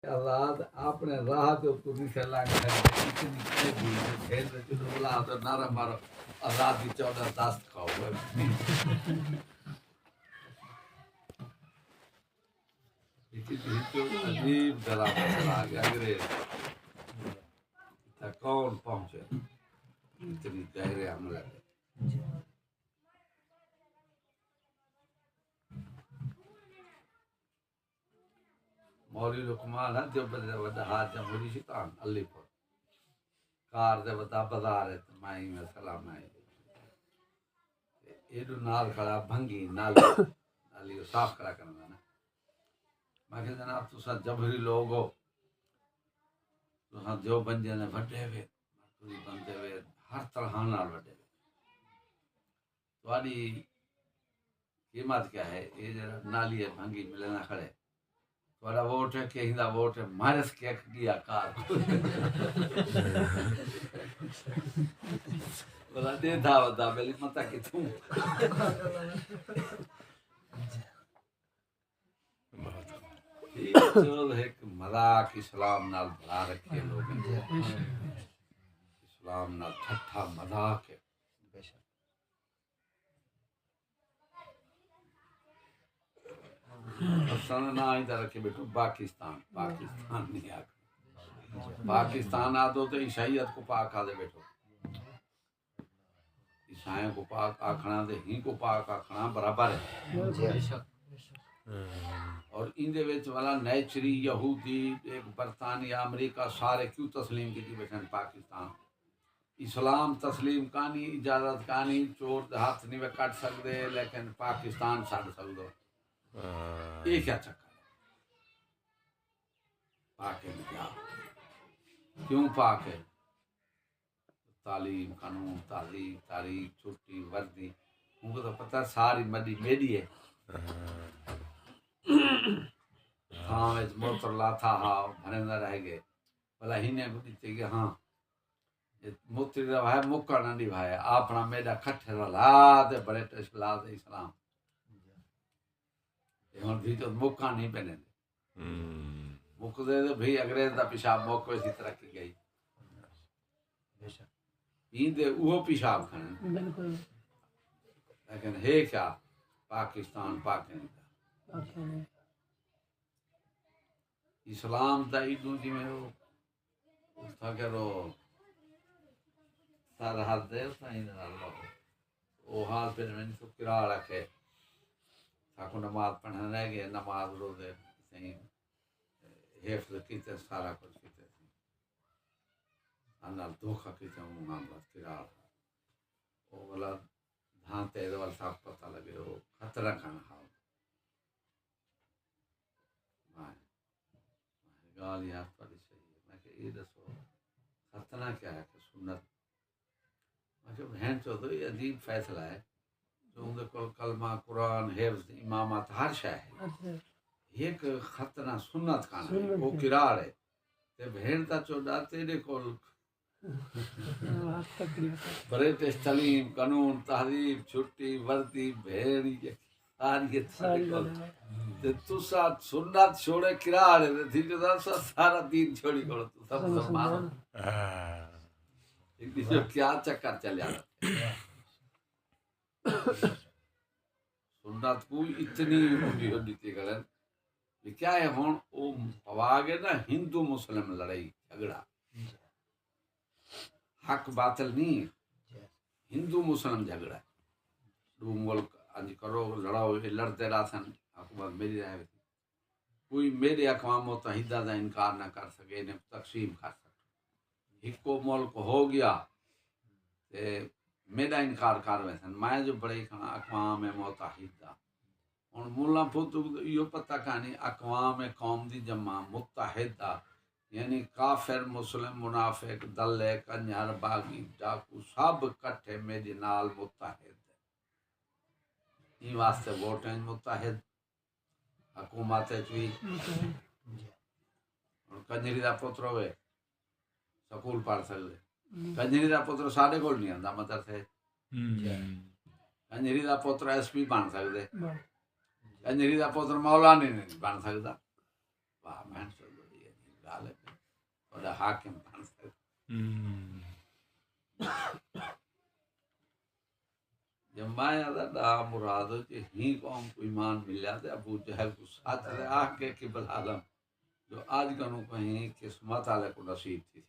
آزاد اپنے راہ تو نہیں چلا کر اتنی کھیلی کھیل جو بلا تو نارا مارو آزاد کی 14 دست کھاؤ عجیب دلا چلا گیا انگریز تک کون پہنچے اتنی گہرے حملے میں مولوی لقمان ہے جو بدے وڈا ہاتھ جمہوری شیطان علی پور کار دے وڈا بازار ہے مائی میں سلام ہے ایڈو نال کھڑا بھنگی نالی صاف کرا کرنا نا میں کہ جناب تسا جمہوری لوگ ہو تسا جو بندے نے وڈے ہوئے کوئی بندے ہوئے ہر طرح نال وڈے ہوئے تواڈی قیمت کیا ہے یہ جڑا نالی ہے بھنگی ملنا کھڑے تھوڑا ووٹ ہے کہ ہندا ووٹ ہے مارس کے دیا کار بلا دے دعوت دا بلی متا کہ تم چل ایک مذاق اسلام نال بڑا رکھے لوگ اسلام نال ٹھٹھا مذاق ہے سن نہ ادھر رکھے بیٹھو پاکستان نہیں آکھ پاکستان آدھو تو عیسائیت کو پاک آدھے بیٹھو عیسائیوں کو پاک آکھنا دے ہی کو پاک آکھنا برابر ہے اور ان دے وچ والا نیچری یہودی ایک برطانیہ امریکہ سارے کیوں تسلیم کی بیٹھن پاکستان اسلام تسلیم کانی اجازت کانی چور دے ہاتھ نہیں وے کٹ سکدے لیکن پاکستان چھڈ سکدو یہ کیا چکر ہے پاک ہے کیا کیوں پاک ہے تعلیم قانون تہذیب تاریخ چھٹی وردی ان کو تو پتہ ساری مڈی میڈی ہے ہاں وچ موتر لاتا ہا بھرندا رہ گئے بھلا ہنے کو دیتے کہ ہاں موتری دا ہے مکا نہ دی بھائی اپنا میڈا کھٹے لا دے برٹش لا دے اسلام ہن بھی تو مکا نہیں پہنے مک دے تو بھی انگریز دا پیشاب موک اسی طرح کی گئی این دے وہ پیشاب کھانے بالکل لیکن ہے کیا پاکستان پاک نہیں اسلام دا ایڈو جی میں وہ تھا کہ رو سرحد دے سائن اللہ وہ حال پہ میں تو کرا رکھے تھاکو نماز پڑھنے رہ گئے نماز روزے صحیح حفظ کیتے سارا کچھ کیتے انال دھوکا کیتے ہوں معاملات کرا وہ والا دھانتے دے والا صاحب پتہ لگے وہ خطرہ کھانا حال گال یار پڑی صحیح ہے میں کہ یہ دسو خطرہ کیا ہے کہ سنت میں کہ بہن چو تو یہ عجیب فیصلہ ہے جو ان کو کلمہ قرآن حفظ امامت ہر شے ہے ایک خطرہ سنت کھانا وہ کرار ہے تے بہن تا چوڑا تیرے کول برٹش تعلیم قانون تہذیب چھٹی وردی بھیڑی تے تسا سنت چھوڑے کرار ہے تھی جو سارا دین چھوڑی کرو تو سب مسلمان ایک جو کیا چکر چلیا سنت کوئی اتنی ہوندی ہوندی تھی گلن کیا ہے ہون او پواگے نا ہندو مسلم لڑائی جھگڑا حق باطل نہیں ہندو مسلم جھگڑا دو ملک انج کرو لڑاؤ لڑتے رہا سن حکومت میری رہے تھی کوئی میرے اقوام متحدہ کا انکار نہ کر سکے انہیں تقسیم کر سکے ایک کو ملک ہو گیا تے میرا انکار کر رہے سن میں جو بڑے کھانا اقوام متحدہ ہن مولا پتو یہ پتہ کہانی اقوام قوم دی جمع متحدہ یعنی کافر مسلم منافق دلے کنجر باغی ڈاکو سب کٹھے میرے نال متحد این واسطے ووٹیں متحد حکومت بھی کنجری دا پتر ہوئے سکول پڑھ سکتے کنجری دا پتر ساڈے کول نہیں آندا مدرسے کنجری دا پتر ایس پی بن سکتے کنجری دا پتر مولانا نہیں بن سکتا واہ میں وڈا حاکم بن سکتا. جب میں دا مراد کہ ہی قوم کو ایمان ملیا تے ابو جہل کو ساتھ دے آ کے قبل عالم جو آج کنوں کہیں قسمت والے کو نصیب تھی.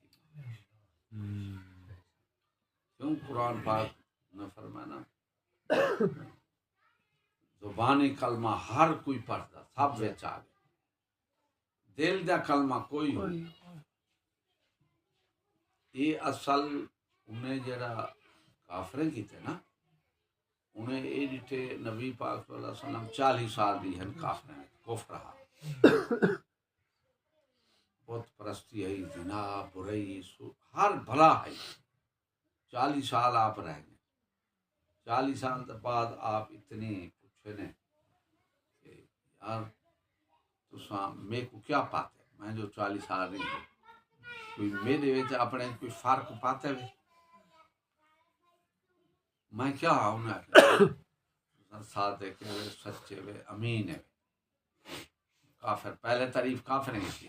کیوں قرآن پاک نے فرمایا زبانی کلمہ ہر کوئی پڑھتا سب وچ آ گیا, دل دا کلمہ کوئی ہو. یہ اصل انہیں جڑا کافریں کیتے نا انہیں یہ ڈٹے نبی پاک صلی اللہ علیہ وسلم 40 سال دی ہیں کافریں کفر رہا, بت پرستی ہے, زنا برائی ہر بھلا ہے. 40 سال آپ رہ گئے. 40 سال کے بعد آپ اتنے پوچھے نے کہ یار تساں میں کو کیا پاتے, میں جو 40 سال نہیں ہوں کوئی میرے وچ اپنے کوئی فرق پاتے ہوئے میں کیا انہیں آخر صادق ہے سچے وے امین ہے. کافر پہلے تعریف کافر نہیں کی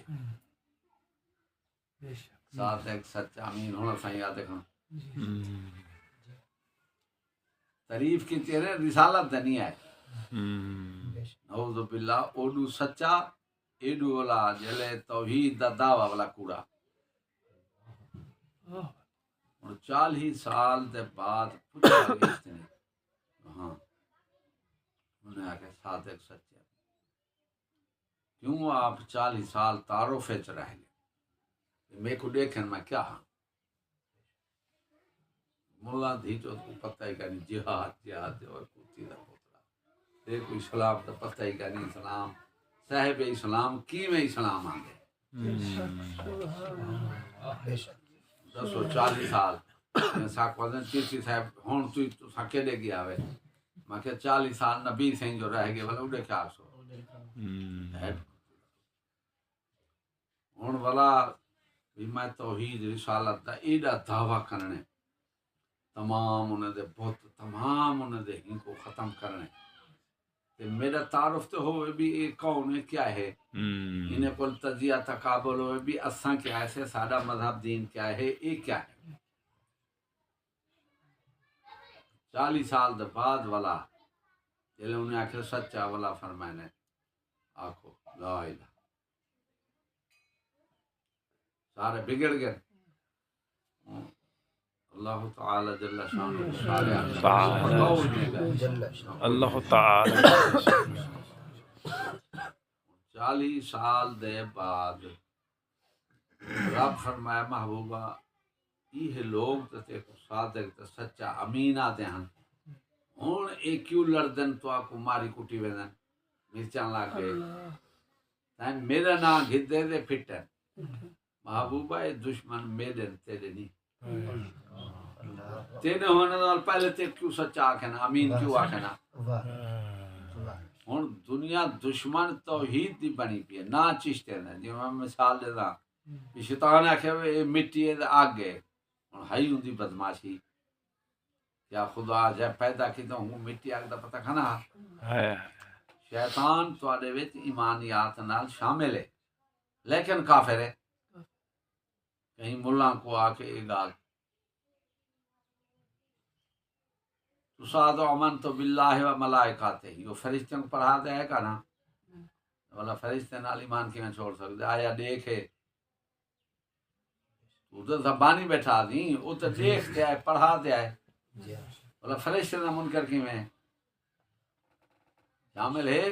صادق سچا امین ہونا سائیں یاد رکھنا. تعریف کی تیرے رسالت دنی ہے نعوذ باللہ اوڈو سچا ایڈو والا جلے توحید دا دعوی والا کوڑا. 40 سال دے بعد پوچھا گیا ہاں انہیں آ کے صادق سچے کیوں آپ 40 سال تعارف وچ رہ گئے میں کو دیکھیں میں کیا ہاں مولا دھی جو کو پتہ ہی نہیں جہاد جہاد اور کتی دا پوترا دیکھو اسلام دا پتہ ہی نہیں اسلام صاحب اسلام کی میں اسلام آندے دسو 40 سال ساک وزن چیسی صاحب ہون تو ساکے دے گیا ہوئے میں کہ 40 سال نبی سے جو رہ گئے والا اڑے کیا سو ہون والا بھی میں توحید رسالت دا ایڈا دعویٰ کرنے تمام انہیں دے بہت تمام انہیں دے ہی کو ختم کرنے تے میرا تعارف تو ہوئے بھی ایک کون ہے کیا ہے انہیں کل تجزیہ تقابل ہوئے بھی اساں کیا ہے سادہ مذہب دین کیا ہے ایک کیا ہے 40 سال دے بعد والا جلے انہیں آخر سچا والا فرمائنے آکھو لا الہ سارے بگڑ گئے. اللہ تعالی جل شانہ اللہ تعالی 40 سال دے بعد رب فرمایا محبوبہ یہ لوگ تے صادق تے سچا امین آتے ہیں ہن اے کیوں لڑدن تو آکو ماری کٹی ویندن مرچاں لگ گئے تاں میرا نام گھدے دے پھٹن محبوبہ اے دشمن میرے تیرے نہیں تینے ہونے نال پہلے تے کیوں سچا آکھنا امین کیوں آکھنا ہن دنیا دشمن توحید دی بنی پئی ہے نا چشتے نے جو میں مثال دیتا شیطان آکھے اے مٹی اے آگ گئے ہن ہائی ہوندی بدماشی کیا خدا جے پیدا کیتا ہوں مٹی آگ دا پتہ کھانا شیطان تواڈے وچ ایمانیات نال شامل ہے لیکن کافر ہے کہیں ملا کو آ کے ایک گال تسادو امن تو باللہ و ملائکاتہ وہ فرشتوں کو پڑھا دے ہے کہنا والا فرشتے نال ایمان کی میں چھوڑ سکتے آیا دیکھے تو تو زبانی بیٹھا دی وہ تو دیکھ دیا ہے پڑھا دیا ہے والا فرشتے نہ منکر کی میں شامل ہے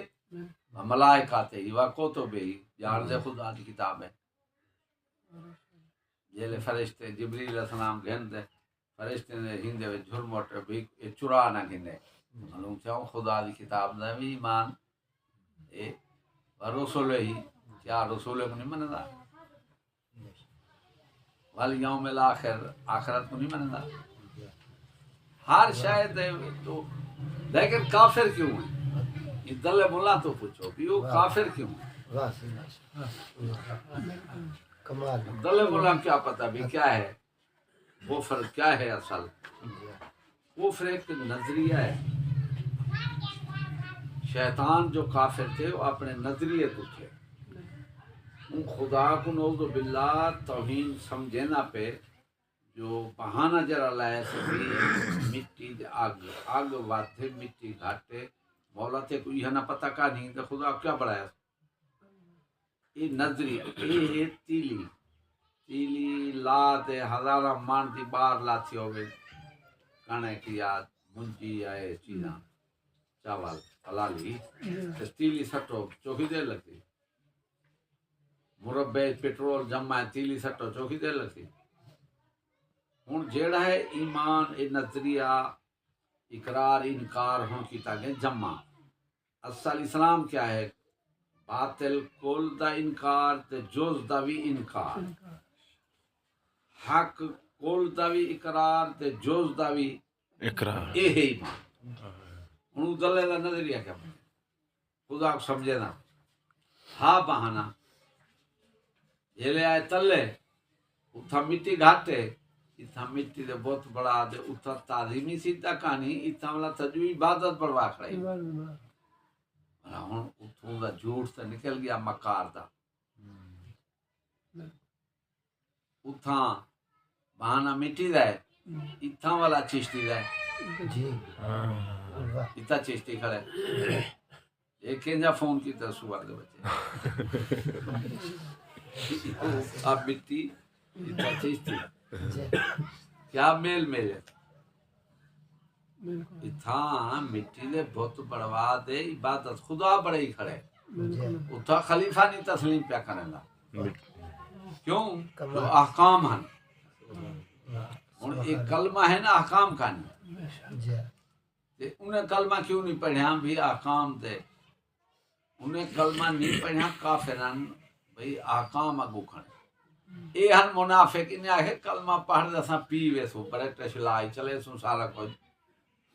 ملائکاتہ و کتبہ جان دے خدا کی کتاب ہے جیلے فرشتے جبریل علیہ السلام گھن دے فرشتے نے ہندے وچ جھرمٹ بھی چرا نہ گھنے معلوم چاہو خدا دی کتاب دا بھی ایمان اے رسول ہی کیا رسول کو نہیں مندا والیوم الاخر آخرت کو نہیں مندا ہر شاید تو لیکن کافر کیوں ہے یہ دل مولا تو پوچھو کہ وہ کافر کیوں ہے دل مولا کیا پتہ بھی کیا ہے کفر کیا ہے اصل کفر ایک نظریہ ہے شیطان جو کافر تھے وہ اپنے نظریے کو تھے خدا کو نعوذ باللہ توہین سمجھنا پہ جو بہانہ جرا لائے سبھی مٹی دے آگ واتھے مٹی گھاٹے مولا تے کوئی ہے نہ پتہ کا نہیں تو خدا کیا بڑھایا یہ نظری یہ تیلی لا تے ہزارہ مان دی بار لاتی ہوئے کانے کی یاد منجی آئے چیزاں چاول حلالی تیلی سٹو چوکی دے لگتی مربع پیٹرول جمع تیلی سٹو چوکی دے لگتی ہوں جیڑا ہے ایمان اے نظریہ اقرار انکار ہوں کی تاکہ جمع اصل اسلام کیا ہے باطل کل دا انکار تے جز دا بھی انکار حق کل دا بھی اقرار تے جز دا بھی اقرار اے ہے ایمان ہوں دلے دا نظریہ کیا خدا کو سمجھے نا ہاں بہانا جھیلے آئے تلے اتھا مٹی گھاٹے اتھا مٹی دے بہت بڑا دے اتھا تعظیمی سیدھا کہانی اتھا والا تجوی عبادت بڑھوا کھڑائی ہوں اتھوں دا جھوٹ تے نکل گیا مکار دا اتھا بہانا مٹی دا ہے اتھا والا چشتی دا ہے جی اتھا چشتی کھڑے ایک کنجا فون کی تا صبح دے بچے اب مٹی اتھا چشتی کیا میل میلے اتھا مٹی دے بہت بڑھوا دے عبادت خدا بڑے ہی کھڑے اتھا خلیفہ نہیں تسلیم پیا کریں گا کیوں جو احکام ہیں ایک کلمہ ہے نا احکام کا نہیں انہیں کلمہ کیوں نہیں پڑھیا بھی احکام دے انہیں کلمہ نہیں پڑھیا کافران بھئی احکام اگو کھڑے اے ہن منافق انہیں آگے کلمہ پڑھ دے ساں پیوے سو بریکٹش لائی چلے سو سارا کچھ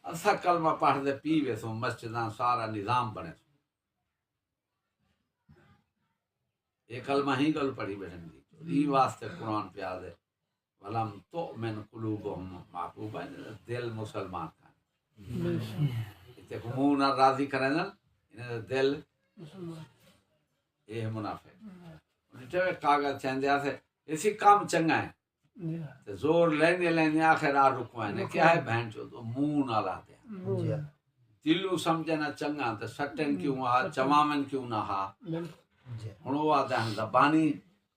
اسا کلمہ پڑھ دے پیوے سو مسجداں سارا نظام بنے سو یہ کلمہ ہی گل پڑھی بیٹھن دی یہ واسطے قرآن پہ آدھے وَلَمْ تُؤْمِنْ قُلُوبُهُمْ معقوبہ دل مسلمان کا اتنے منہ نہ راضی کریں نا انہیں دل یہ منافق انہیں کاغذ چاہندے آسے اسی کام چنگا ہے زور لینے آخر آ رکوائنے کیا ہے بہن چو تو منہ نہ لا دیا دلو سمجھنا چنگا تو سٹن کیوں آ چمامن کیوں نہ ہا ہن وہ آتا ہے زبانی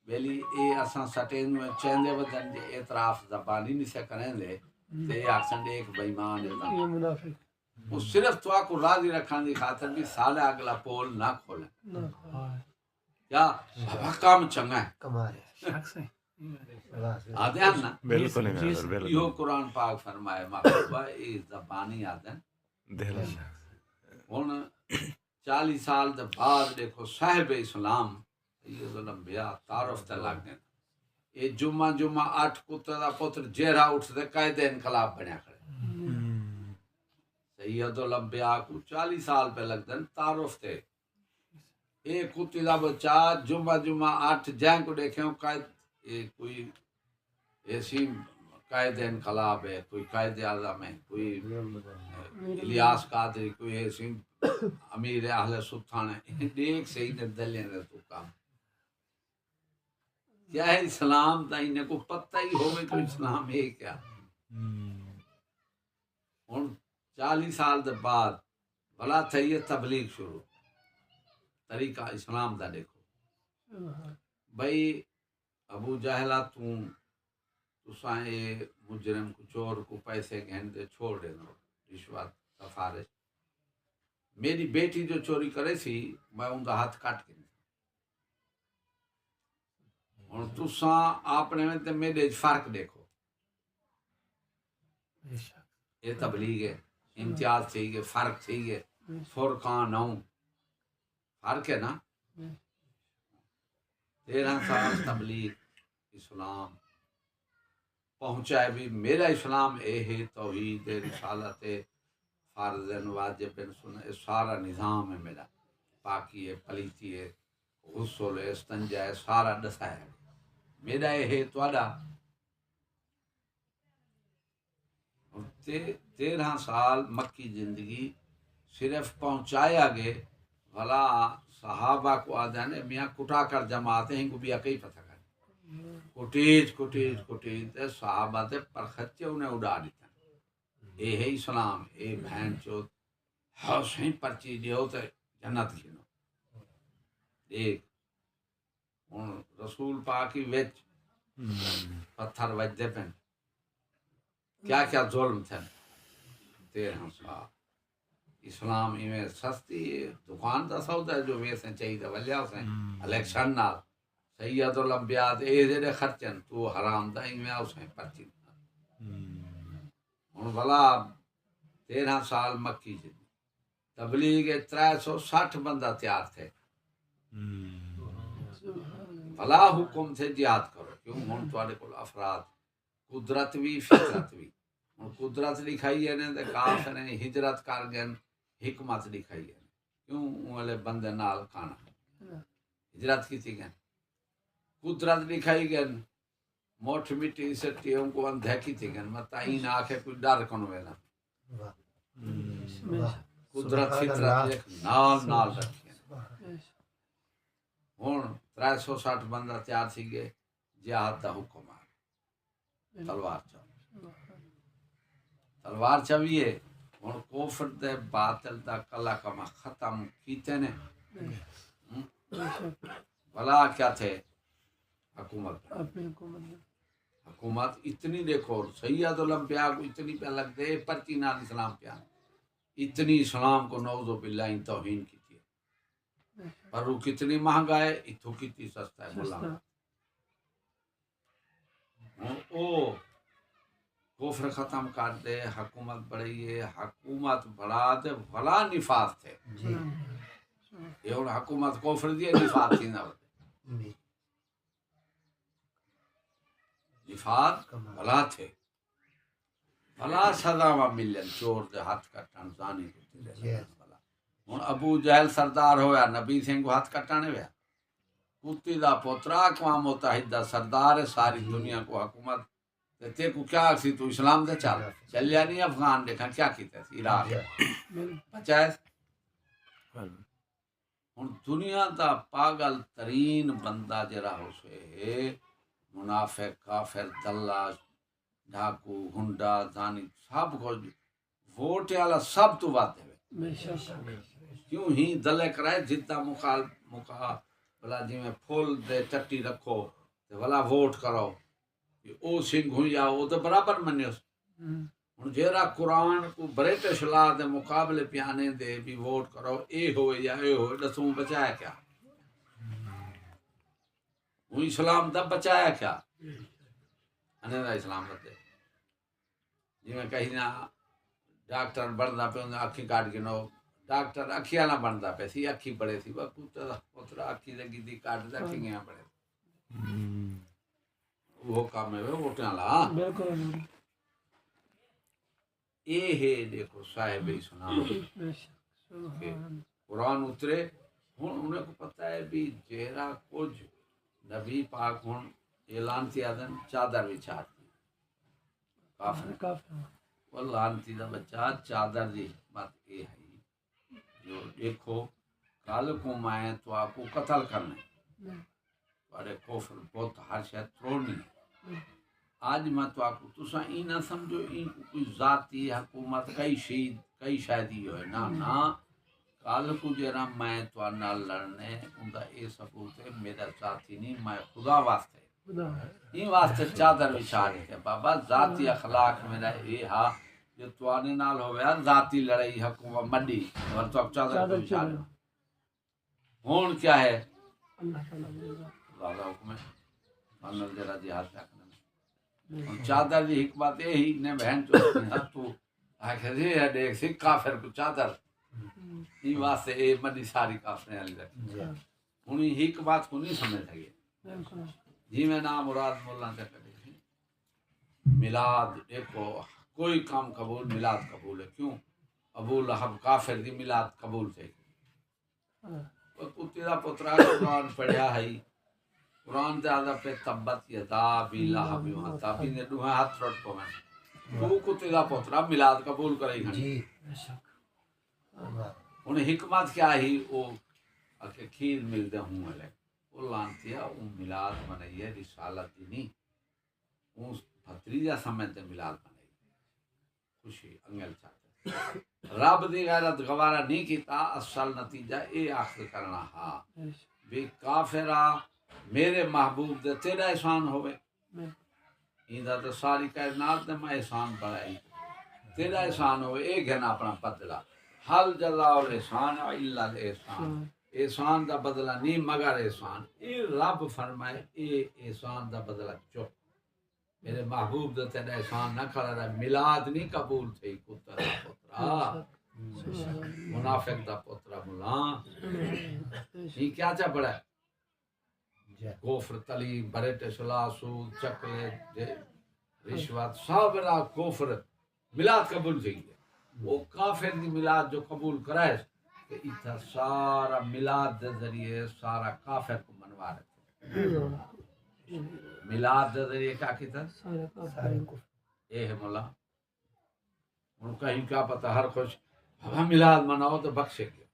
ویلی اے اساں سٹن میں چیندے بدن دے اعتراف زبانی نہیں سے کریں دے تے آکسن دے ایک بےمان ہے یہ منافق وہ صرف تو کو راضی رکھنے دی خاطر بھی سال اگلا پول نہ کھولیں کیا کام چنگا ہے کمال آدھے ہیں نا بالکل بالکل یہ قرآن پاک فرمائے محبوبہ اے زبانی آدھے دل ہن 40 سال دے بعد دیکھو صاحب اسلام سید الانبیاء تعارف تے لگ گئے یہ جمعہ 8 کتے دا پتر جیرا اٹھ دے قائد انقلاب بنیا کھڑے سید الانبیاء کو 40 سال پہ لگ دن تعارف تے ایک کتی دا بچہ جمعہ 8 جائیں کو دیکھیں قائد کوئی ایسی قائد انقلاب ہے کوئی قائد اعظم ہے کوئی الیاس قادری کوئی ایسی امیر اہل سلطان ہے دیکھ صحیح نے دلیں نے تو کام کیا ہے اسلام تا انہیں کو پتہ ہی ہوئے تو اسلام ہے کیا ہن 40 سال دے بعد بلا تھئی تبلیغ شروع طریقہ اسلام دا دیکھو بھئی ابو جہلہ تساں اے مجرم کو چور کو پیسے گھن دے چھوڑ دے دو رشوت سفارش میری بیٹی جو چوری کرے سی میں ان دا ہاتھ کٹ کے ہن تساں اپنے میں تے میرے فرق دیکھو یہ تبلیغ ہے امتیاز چاہیے فرق چاہیے فرقان نو فرق ہے نا 13 سال تبلیغ اسلام پہنچائے بھی میرا اسلام اے ہے توحید رسالت فرض واجب سنت سارا نظام ہے میرا پاکی ہے پلیتی ہے غسل ہے استنجا ہے سارا دسا ہے میرا یہ ہے تواڈا 13 سال مکی زندگی صرف پہنچایا گے بھلا صحابہ کو آدھانے میاں کٹا کر جماعتے ہیں کو بھی اکئی پتہ کر کٹیج صحابہ تے پرخچے انہیں اڑا دیتا اے ہے اسلام اے بہن چوت حسین پرچی دیو تے جنت گھنو ایک ہن رسول پاک کی وچ پتھر وجدے پن کیا کیا ظلم تھے 13 سال اسلام ایویں سستی دکان دا سودا جو ویسے چاہیے ولیا سے الیکشن نال سید الانبیاء اے جڑے خرچن تو حرام دا ایویں اسے پرچی ہن بلا 13 سال مکی جی تبلیغ 360 بندہ تیار تھے بھلا حکم تھے جہاد کرو کیوں ہن تواڈے کول افراد قدرت بھی فطرت بھی ہن قدرت لکھائی ہے نے تے کافر نے ہجرت کر گئے حکمت لکھائی ہے کیوں والے بندے نال کھانا ہجرت کی تھی گئے قدرت لکھائی گئے موٹھ مٹی سٹیوں کو اندھے کی تھی گئے متعین آکھے کوئی ڈر کون ویلا قدرت فطرت ایک نال رکھی ہن 360 بندہ تیار تھی گئے جہاد دا حکم آ تلوار چاویے ہن کفر دے باطل دا کلا کما ختم کیتے نے بھلا کیا تھے حکومت اتنی دیکھو سید الانبیاء کو اتنی پہ لگ دے پرچی نال اسلام پہ اتنی اسلام کو نعوذ باللہ توہین کی تھی پر وہ کتنی مہنگا ہے اتھو کتنی سستا ہے مولا او کفر ختم کر دے حکومت بڑھائیے حکومت بڑھا دے بھلا نفاذ تھے یہ ہن حکومت کفر دی نفاذ تھی نہ نفاذ بھلا تھے بھلا سزا ملن چور دے ہاتھ کٹن زانی ہن ابو جہل سردار ہویا نبی سنگھ کو ہاتھ کٹانے ویا کتی دا پوترا اقوام متحدہ سردار ہے ساری دنیا کو حکومت تے کو کیا سی تو اسلام دے چلیا نہیں افغان دیکھا کیا کیتا سی عراق بچائے ہن دنیا دا پاگل ترین بندہ جڑا ہو سے منافق کافر دلہ ڈاکو ہنڈا زانی سب کچھ ووٹ والا سب تو بات ہے کیوں ہی دلے کرائے جتنا بلا جی میں پھول دے چٹی رکھو تے بلا ووٹ کرو او سنگھ ہوئی یا او تو برابر منیو ہن جیرا قرآن کو برٹش لا دے مقابلے پیانے دے بھی ووٹ کرو اے ہوئے یا اے ہوئے دسوں بچایا کیا وہ اسلام دا بچایا کیا انہیں دا اسلام دے جی میں کہیں نہ ڈاکٹر بندا پہ اکھی کاٹ کے نو ڈاکٹر اکھیاں نہ بندا پہ سی اکھی بڑے سی پتر اکھی لگی دی کاٹ دے اکھی گیا بڑے وہ کام ہے ووٹاں لا اے ہے دیکھو صاحب اسلام قرآن اترے ہن انہیں کو پتہ ہے بھی جیرا کچھ نبی پاک ہن اعلان کیا دن چادر بچھا کافر وہ لانتی دا بچہ چادر دی حکمت اے ہے جو دیکھو کل کو میں تو آپ کو قتل کرنا بڑے کفر بہت ہر شاید تروڑنی آج میں تو آپ کو تسا ای نہ سمجھو ان کو کوئی ذاتی حکومت کئی شاید ہی ہوئے نا کل کو جرا میں تو نہ لڑنے ان کا اے ثبوت ہے میرا ذاتی نہیں میں خدا واسطے این واسطے چادر بچھا کے بابا ذاتی اخلاق میرا اے ہا جو توانے نال ہویا ذاتی لڑائی حکومت مڈی اور تو اب چادر بچھا لو ہون کیا ہے اللہ کا حکم ہے اللہ جرا جہاد کرنا چادر دی حکمت یہی نے بہن تو آخر یہ دیکھ سی کافر کو چادر ای واسطے اے مڈی ساری کافر والی رکھی انہی حکمت کو نہیں سمجھ لگے جی میں نام مراد مولا سے کرے میلاد دیکھو کوئی کام قبول میلاد قبول ہے کیوں ابو لہب کافر دی میلاد قبول تھے کتی دا پترا قرآن پڑھیا ہے قرآن دے آدھا پہ تبت یدا بی لہب تابی نے دوہاں ہاتھ رٹ کو میں تو کتی دا پترا میلاد قبول کرے گا انہیں حکمت کیا ہی وہ کہ کھیر ملتے ہوں لے وہ لانتیا وہ میلاد منائی ہے رسالت دی نہیں اس بھتریجا سمجھتے میلاد منائی خوشی انگل چاہتے رب دی غیرت گوارا نہیں کیتا اصل نتیجہ اے آخر کرنا ہاں بھی کافرہ میرے محبوب دے تیرا احسان ہوئے ایندا تو ساری کائنات دے میں احسان بڑھائی تیرا احسان ہوئے اے گھنا اپنا بدلہ حل جزاء الاحسان الا الاحسان احسان دا بدلہ نہیں مگر احسان اے رب فرمائے اے احسان دا بدلہ چک میرے محبوب دے تیرا احسان نہ کھڑا رہا میلاد نہیں قبول تھی کتا دا پترا منافق دا پترا ملا یہ کیا چا پڑا ہے کفر تعلیم بریٹ صلاح سود چکلے رشوت سب را کفر میلاد قبول تھی وہ کافر دی میلاد جو قبول کرائے کہ اتھا سارا میلاد دے ذریعے سارا کافر کو منوا رہے میلاد دے ذریعے کیا کیتا اے ہے مولا ان کا ہی کیا پتہ ہر خوش ہم میلاد مناؤ تو بخشے گے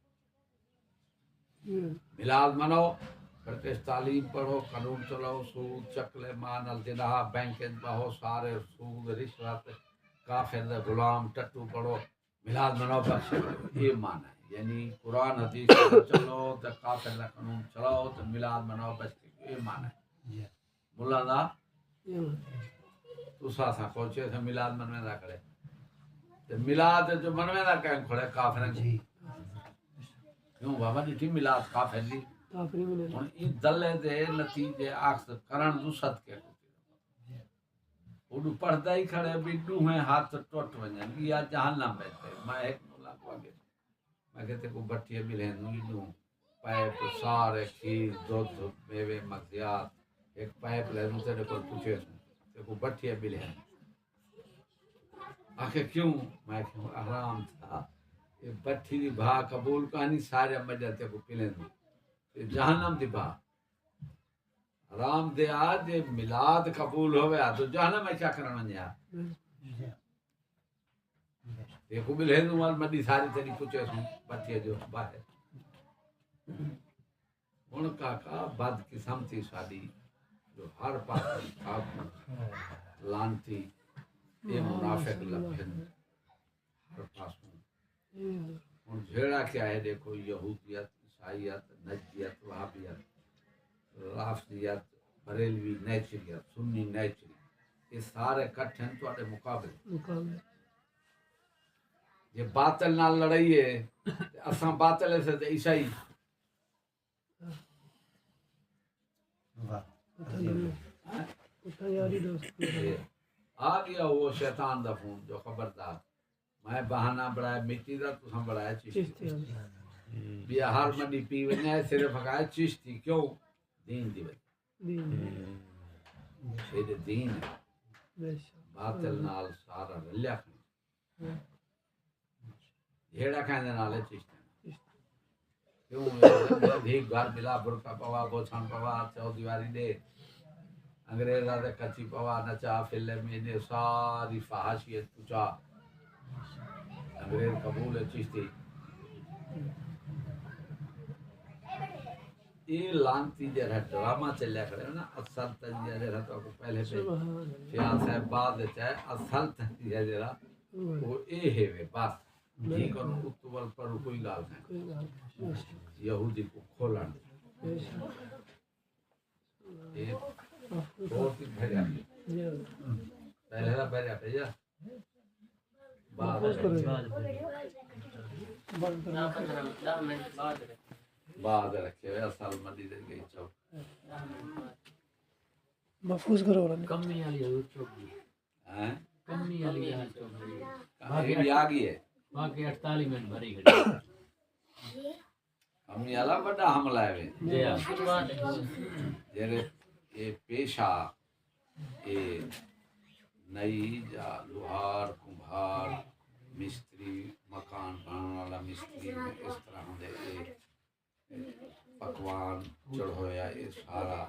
میلاد مناؤ برٹش تعلیم پڑھو قانون چلاؤ سود چکلے مان الجناح بینکن بہو سارے سود رشوت کافر دے غلام ٹٹو پڑھو میلاد مناؤ بخشے گے یہ معنی ہے یعنی قرآن حدیث چلو تو کافر دا قانون چلاؤ تو میلاد مناؤ بخشے گے یہ معنی ہے مولا دا تو سا کوچے سے میلاد منوے دا کرے میلاد جو منوے دا کہیں کھڑے کافر جی کیوں بابا ڈٹھی میلاد کافر دی ہن ای دلے دے نتیجے اخذ کرن دو صدقے اُڈ پڑھدا ہی کھڑے بھی ڈوہیں ہاتھ ٹوٹ ونجن یا جہنم بیٹھے میں ایک مولا کو اگے میں کہتے کو بٹھیے ملے نوی دوں پائپ سارے کھیر دودھ میوے مغزیات ایک پائپ لے دوں تیرے کو پوچھے تے کو بٹھیے ملے آخر کیوں میں کہوں آرام تھا یہ بٹھی دی بھا قبول کہانی سارے مجھتے کو پلے دوں جہنم دی بھا آرام دے آج میلاد قبول ہوئے تو جہنم میں کیا کرنا منجا دیکھو ملے دوں مال مڈی ساری تیری پوچھے سوں بٹھی جو باہر ان کا بد قسمتی ساری جو ہر پاس لانتی یہ منافق لبھن ہر پاسوں ان جھیڑا کیا ہے دیکھو یہودیت عیسائیت نجدیت وہابیت رافضیت بریلوی نیچریت سنی نیچری یہ سارے کٹھے ہیں تو مقابلے یہ باطل نہ لڑائی ہے اساں باطل سے عیسائی آ گیا وہ شیطان دا فون جو خبردار میں بہانہ بڑھایا مٹی دا تو ہم بڑھایا چشتی بیا ہر منڈی پی ونیا صرف ہکایا چشتی کیوں دین دی وجہ شیر دین ہے باطل نال سارا رلیا کھانا جھیڑا کھانے نال چشتی کیوں دھیک گھر ملا برکا پوا بوچھان پوا چو دیواری دے انگریز آدھے کچی پوا نچا فلم میں ساری فحاشیت پوچھا انگریز قبول ہے چشتی یہ لانتی جرہ ڈرامہ چلیا کرے نا اصل تجیہ جرہ تو کو پہلے پہ خیال صاحب بعد چاہے اصل تجیہ جرہ وہ اے ہے وے بس جی کرو اتوال پر کوئی گال نہیں یہودی کو کھولن یہ بہت ہی بھریا پہلے دا بھریا بھریا بعد رکھے ہوئے اصل مدی دے گئی چوک محفوظ کرو کمی والی حضور چوک دی کمی والی چوک دی کمی بھی آگئی ہے باقی 48 منٹ بھری گئی کمی والا بڑا حملہ ہے جی جیرے یہ پیشہ یہ نئی جا لوہار کمبھار مستری مکان بنانے والا مستری اس طرح دے پکوان چڑھویا یہ سارا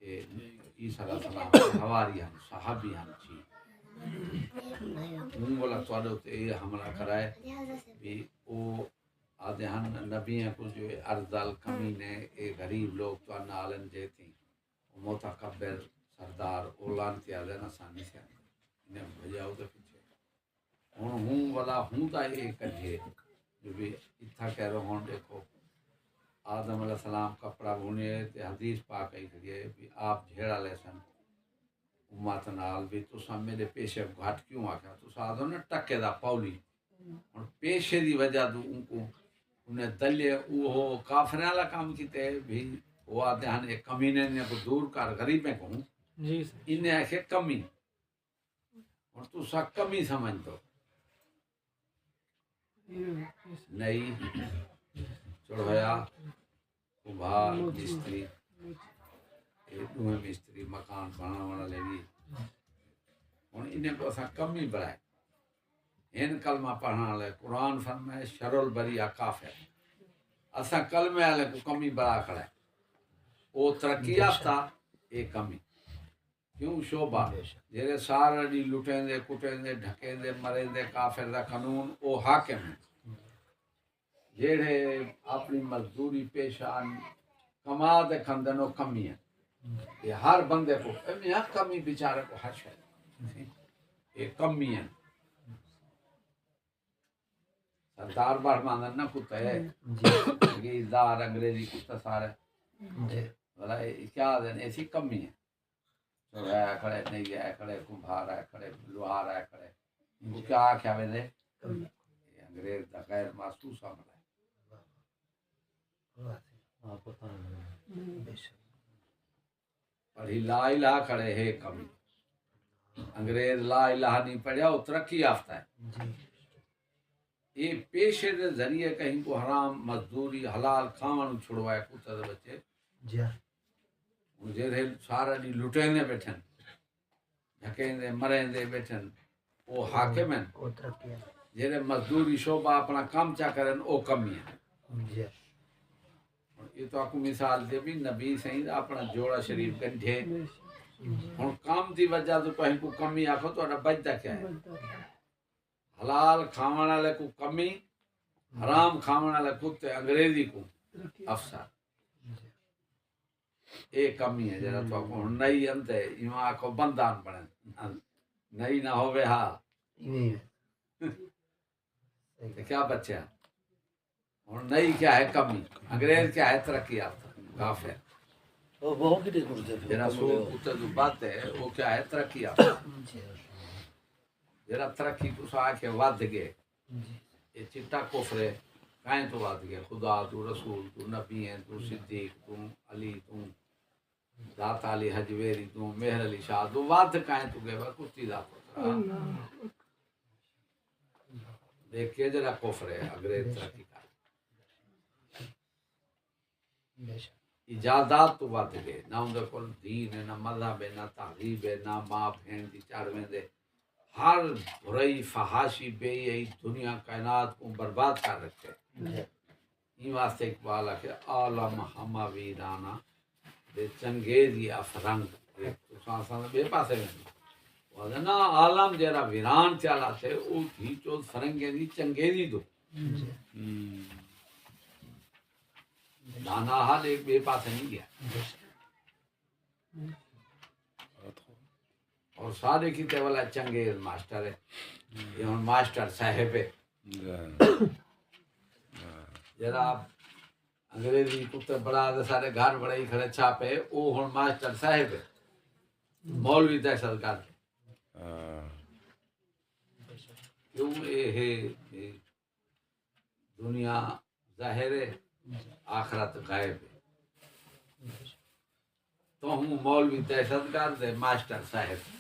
عیسیٰ علیہ السلام حواری ہم صحابی ہم چی ان بولا توڑے ہوتے یہ حملہ کرائے بھی او آدھے ہن نبیوں کو جو ارذل کمینے اے غریب لوگ تو نالن جے تھی متکبر سردار اولان تے آدھے آسانی سے انہیں بھجاؤ دے پیچھے ہوں والا ہوں تا یہ کریے جو بھی اتھا کہہ رہا ہوں دیکھو آدم علیہ السلام کپڑا بھونے تے حدیث پاک آئی کریے بھی آپ جھیڑا لے سن امت نال بھی تساں میرے پیشے گھٹ کیوں آکھا تساں آدھو نا ٹکے دا پاولی اور پیشے دی وجہ تو ان کو انہیں دلیے وہ کافریں والا کام کیتے بھی وہ آتے ہیں ایک کمینے نے کو دور کر غریبیں کو جی سر انہیں ایسے کمی اور تو سا کمی سمجھ دو نئی چڑھویا کبھار مستری دوہیں مستری مکان بنا والا لگی اور انہیں کو اسا کمی بڑھائے ان کلمہ پڑھنا والے قرآن فرمائے شر البری کافر اسا کلمے والے کو کمی بڑا کھڑا ہے وہ ترقی یافتہ ایک کمی کیوں شعبہ جیرے سارا دی لٹیں دے کٹیں دے ڈھکیں دے مریں دے کافر دا قانون او حاکم ہے جیڑے اپنی مزدوری پیشان کما دے کھندن او کمی ہے یہ ہر بندے کو میاں کمی بیچارے کو ہر شاید یہ کمی ہے سردار بار ماندن نہ کتا ہے گیزدار انگریزی کتا سارے بلا کیا دیں ایسی کمی ہے تو ہے کھڑے نہیں ہے کھڑے کمبھار ہے کھڑے لوہار ہے کھڑے ان کو کیا کیا ویندے یہ انگریز دا غیر محسوس عمل ہے پڑھی لا الہ کھڑے ہے کمی انگریز لا الہ نہیں پڑھیا وہ ترقی یافتہ ہے یہ پیشے دے ذریعے کہیں کو حرام مزدوری حلال کھاون چھڑوائے کتا دے بچے جیرے سارا دی لٹیں دے بیٹھن ڈھکیں دے مریں دے بیٹھن وہ حاکم ہیں جیرے مزدوری شعبہ اپنا کام چا کرن او کمی ہے یہ تو آپ کو مثال دے بھی نبی سہی اپنا جوڑا شریف گنڈھے ہن کام دی وجہ تو کہیں کو کمی آکھو تو بچتا کیا ہے حلال کھاون والے کو کمی حرام کھاون والے کتے انگریزی کو افسر ایک کمی ہے جرا تو کو نئی انتے ایواں کو بندان بنے نئی نہ ہوے ہاں کیا بچہ اور نئی کیا ہے کمی انگریز کیا ہے ترقی یافتہ کافر جرا سو کتے جو بات ہے وہ کیا ہے ترقی یافتہ جرا ترقی تو سا کے ود گئے یہ چٹا کفر ہے کہیں تو ود گئے خدا تو رسول تو نبی ہیں تو صدیق تو علی تو ذات علی حجویری تو مہر علی شاہ تو ود کہیں تو گئے کتی ذات دیکھئے جرا کفر ہے انگریز ترقی کا اجازات تو ود گئے نہ اندر کل دین ہے نہ مذہب ہے نہ تہذیب ہے نہ ماں بہن دی چارویں دے ہر برائی فحاشی بے یہی دنیا کائنات کو برباد کر رکھے یہ واسطے اقبال ہے کہ عالم ہما ویرانا بے چنگیزی افرنگ تو سانسان بے پاسے میں وہ نا عالم جیرا ویران چالا تھے او تھی چود فرنگے دی چنگیزی دو دانا حال ایک بے پاسے نہیں گیا اور سارے کی تے والا چنگیز ماسٹر ہے یہ ہن ماسٹر صاحب ہے جرا انگریزی کتے بڑا دے سارے گھر بڑے ہی کھڑے چھاپے او ہن ماسٹر صاحب ہے مولوی دہشت گرد کیوں اے ہے دنیا ظاہر ہے آخرت غائب ہے تو ہوں مولوی دہشت گرد ہے ماسٹر صاحب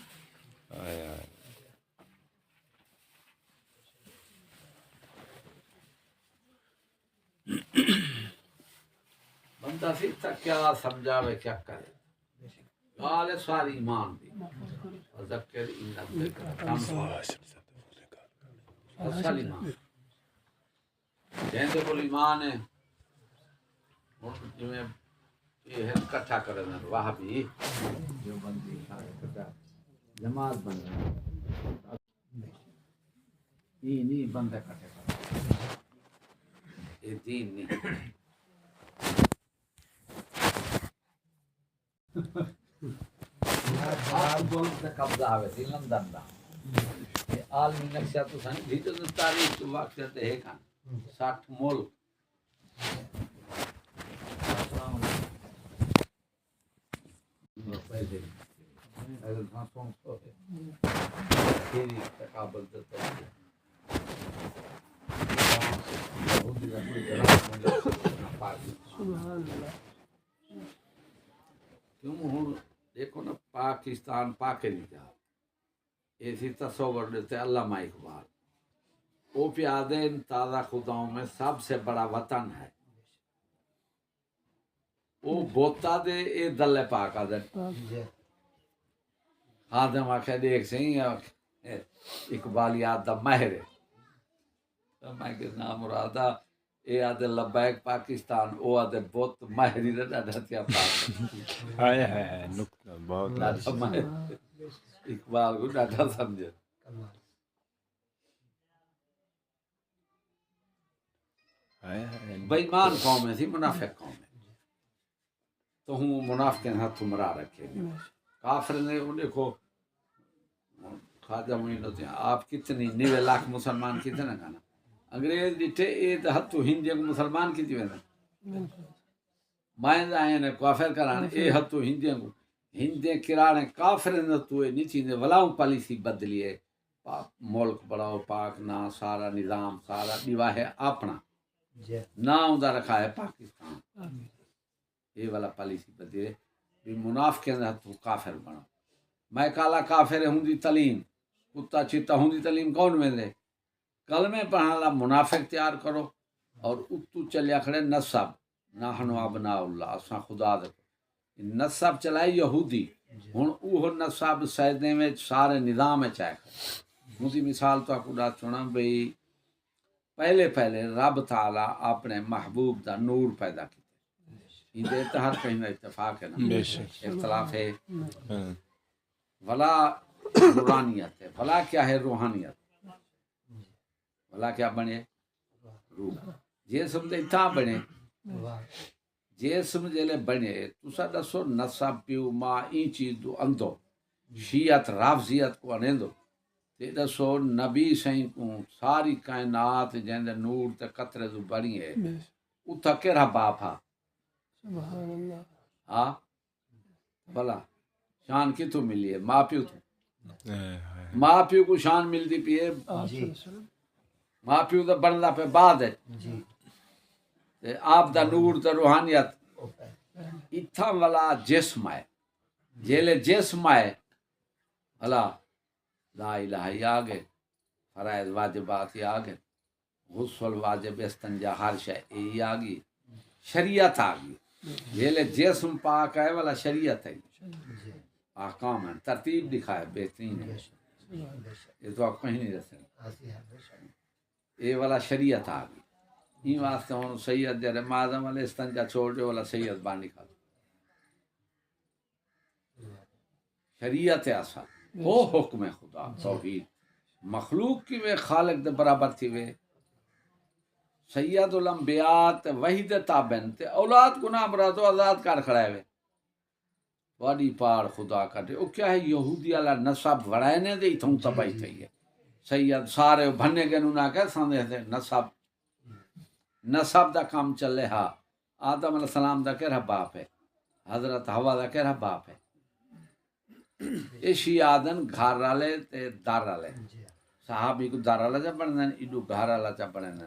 بندہ سیکھتا کیا سمجھاوے کیا کرے گال ساری ایمان دی ذکر ان الذکر اصل ایمان جہندے کو ایمان ہے جو یہ ہے کٹھا کرنا واہ بھی جو بندی جماعت بن رہا یہ نہیں بندہ کٹھے کرنا یہ دین نہیں. قبضہ آئے تھی لندن دا عالمی نقشہ تو سن بھیٹو تو تاریخ تو واقعہ تے ہے کھانا 60 ملک تقابل کیوں ہوں دیکھو نا پاکستان پاک نہیں کیا ایسی تصور دیتے علامہ اقبال وہ پیادین تازہ خداؤں میں سب سے بڑا وطن ہے وہ بوتا دے اے دل پاک آدھے خادم آکھے دیکھ سہی اقبالیات دا ماہر ہے تو میں کہ نام مرادہ اے آدھے لبیک پاکستان او آدھے بہت ماہری دا ڈاڈا تیا پاک ہے نکتہ بہت ڈاڈا ماہر اقبال کو ڈاڈا سمجھے بےمان قوم ہے تھی منافق قوم ہے تو ہوں منافق ہاتھ مرا رکھے گے کافر نے وہ دیکھو خواجہ معین ہوتے ہیں آپ کتنی 90 لاکھ مسلمان کتنے کھانا انگریز ڈٹھے یہ ہتھو ہندی کو مسلمان کتنی ویسے مائن آئے نے کافر کرانے اے ہتھو ہندی کو ہندی کرانے کافر نے تو نہیں چیزیں ولاؤں پالیسی بدلی ہے ملک بڑاؤ پاک نہ سارا نظام سارا دیوا ہے اپنا نہ اوندا رکھا ہے پاکستان یہ والا پالیسی بدلی ہے بھی منافقین دے ہتھوں کافر بنو میں کالا کافر ہوں دی تعلیم کتا چیتا ہوں دی تعلیم کون ویندے کلمے پڑھنے والا منافق تیار کرو اور اتو چلیا کھڑے نسب نحنو ابناء اللہ اساں خدا دے نسب چلائے یہودی ہن اوہ نسب سیدے میں سارے نظام میں چائے مجھے مثال تو آپ کو ڈا چنا بھئی پہلے رب تعالیٰ اپنے محبوب دا نور پیدا کیا ان دے اتحاد کہیں نہ اتفاق ہے نا اختلاف ہے ولا نورانیت ہے ولا کیا ہے روحانیت ولا کیا بنے روح جسم دے اتھا بنے جسم جلے بنے تسا دسو نسب پیو ماں این چیز دو اندو شیعت رافضیت کو انندو تے دسو نبی سائیں کو ساری کائنات جن دے نور تے قطرے دو بڑی ہے اتھا کیڑا باپ ہا سبحان اللہ ہاں بھلا شان کتوں ملی ہے ماں پیو تو ماں پیو کو شان ملتی پی ہے ماں پیو تو بننا پہ بعد ہے آپ دا نور دا روحانیت اتھا والا جسم ہے جیلے جسم ہے اللہ لا الہ ہی آگے فرائض واجبات ہی آگے غسل واجب استنجا ہر شے یہی آگی شریعت آگی جیلے جسم پاک ہے والا شریعت ہے احکام ہے ترتیب دکھائے بہترین ہے یہ تو آپ کہیں نہیں رہ سکتے یہ والا شریعت آگی این واسطے ہوں سید جرے معظم علیہ استنجا چھوڑ جو والا سید بانی کھا شریعت ایسا وہ حکم خدا توحید مخلوق کی وے خالق دے برابر تھی وے سید الانبیاء تے وحی دے تابن تے اولاد گناہ مرادو آزاد کر کھڑائے وے واڑی پار خدا کٹے او کیا ہے یہودی والا نسب وڑائنے دے اتھوں تباہی تھی ہے سید سارے بھنے گے نونا کہ ساندے تھے نسب دا کام چلے ہا آدم علیہ السلام دا کہرا باپ ہے حضرت حوا دا کہرا باپ ہے یہ شیعادن گھر والے تے دار والے صحابی کو دار والا جا بڑھنے ایڈو گھر والا جا بڑھنے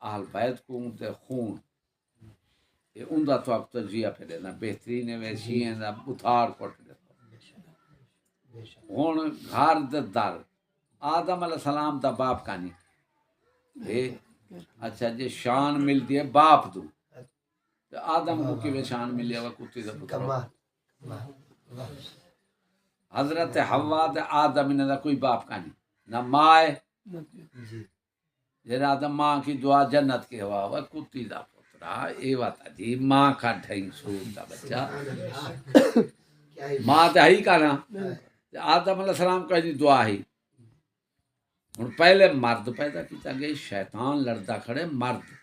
اہل بیت کو تے خون یہ ان دا تو اب تجزیہ پہ دینا بہترین ہے شیعیں دا اتھار کوٹ دیتا ہون گھر دے دار آدم علیہ السلام دا باپ کانی اچھا جی شان ملتی ہے باپ دو آدم کو کی شان ملی ہے وہ کتی دا پترو حضرت حوا تے آدم انہاں دا کوئی باپ کانی نہ ماں ہے جیرا آدم ماں کی دعا جنت کے ہوا وہ کتی دا پترا اے واتا جی ماں کا ڈھائیں سور دا بچہ ماں تے ہی کانا آدم علیہ السلام کا دعا ہی ہن پہلے مرد پیدا کیتا گئی شیطان لڑدا کھڑے مرد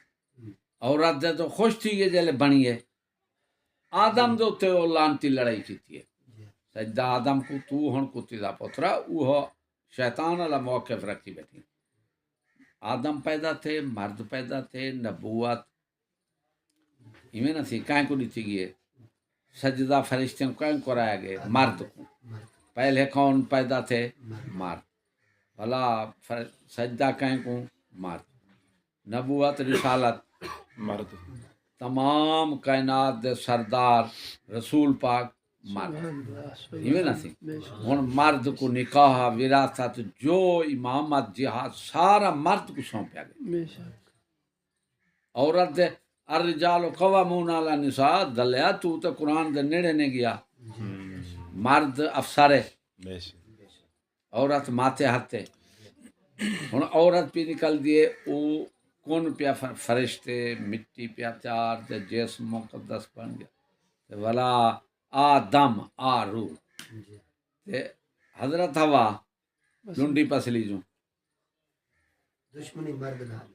عورت دے تو خوش تھی گئے جلے بنیے آدم دے اتنے وہ لانتی لڑائی کی تھی سجدہ آدم کو تو ہن کتی دا پترا وہ شیطان والا موقف رکھی بیٹھی آدم پیدا تھے مرد پیدا تھے نبوت ایویں نہ تھی کہیں کو دیتی گئی سجدہ فرشتے کو کہیں کرایا گئے مرد کو پہلے کون پیدا تھے مرد بھلا سجدہ کہیں کو مرد نبوت رسالت مرد تمام کائنات دے سردار رسول پاک مرد ایویں نہ سی ہن مرد کو نکاح وراثت جو امامت جہاد سارا مرد کو سونپیا گیا عورت دے الرجال قوامون علی النساء دلیا تو تے قرآن دے نیڑے نہیں گیا مرد افسرے بے شک عورت ماتے ہاتھے ہن عورت پہ نکل دیے او کون پیا فرشتے مٹی پیا تیار تے جسم مقدس بن گیا تے ولا آدم آ روح تے حضرت ہوا لنڈی پسلی جو دشمنی مرد نال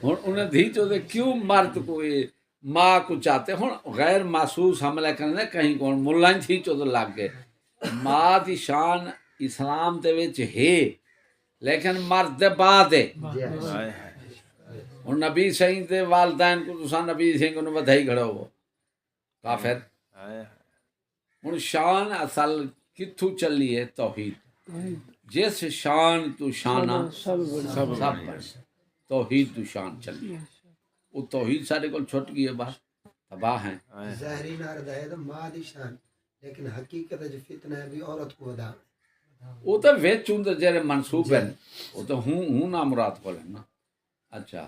ہن انہیں دھی تو دے کیوں مرد کو یہ ماں کو چاہتے ہن غیر محسوس حملہ کرنے کہیں کون ملائن تھی تو لگ گئے ماں دی شان اسلام دے وچ ہے لیکن مرد دے بعد ہے ہائے ہن نبی سائیں دے والدین کو تساں نبی سائیں کو بدھائی کھڑا ہو کافر ہائے ہن شان اصل کتھوں چلی ہے توحید جس شان تو شانہ سب بڑھ توحید تو شان چلی ہے وہ توحید سارے کو چھٹ گئی ہے بس تباہ ہیں ظاہری نارد ہے تو ماں دی شان لیکن حقیقت جو فتنہ ہے بھی عورت کو ادا وہ تو ویچ چوندر جرے منصوب ہیں وہ تو ہوں نا مراد کو لینا اچھا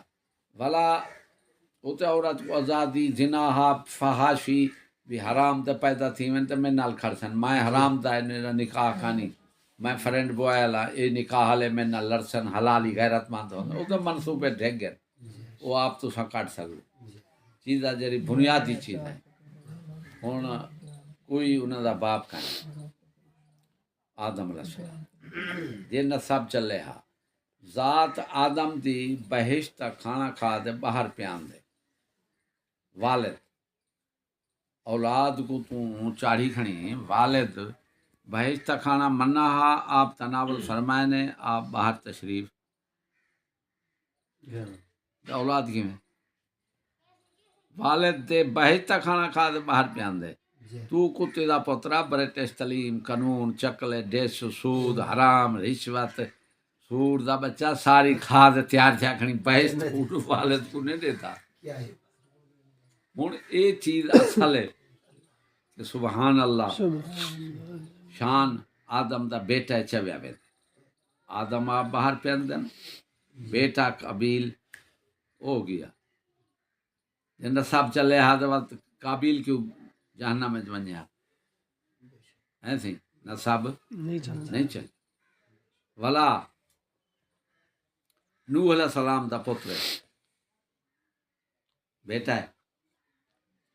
والا وہ تو عورت کو آزادی جناحہ فحاشی بھی حرام تے پیدا تھی میں تے میں نال کھڑ سن میں حرام دا نکاح کھانی میں فرینڈ بوائے لا اے نکاح لے میں نہ لڑسن حلالی غیرت مند ہوں وہ تو منصوبے ڈھگ گئے وہ آپ تو سا کٹ سکو چیزاں جڑی بنیادی چیز ہے ہن کوئی انہاں دا باپ کہیں آدم علیہ السلام یہ نسب چلے ہا ذات آدم دی بہشت کھانا کھا دے باہر پیان دے والد اولاد کو تو چاڑھی کھڑی والد بہشت کھانا منا ہا آپ تناول فرمائے نے آپ باہر تشریف اولاد کی میں والد دے بہشت کھانا کھا دے باہر پیان دے تو کتے دا پترا برٹش تعلیم قانون چکلے ڈیس سود حرام رشوت سود دا بچہ ساری کھا دے تیار تھیا کھڑی بہشت والد کو نہیں دیتا کیا ہے ہن اے چیز اصل ہے کہ سبحان اللہ شان آدم دا بیٹا چویا وے آدم آپ باہر پہن دن بیٹا قابیل ہو گیا جن سب چلے ہاتھ وقت قابیل کیوں جہنم میں ونیا ایسی نصب نہیں چل ولا نوح علیہ السلام دا پتر ہے بیٹا ہے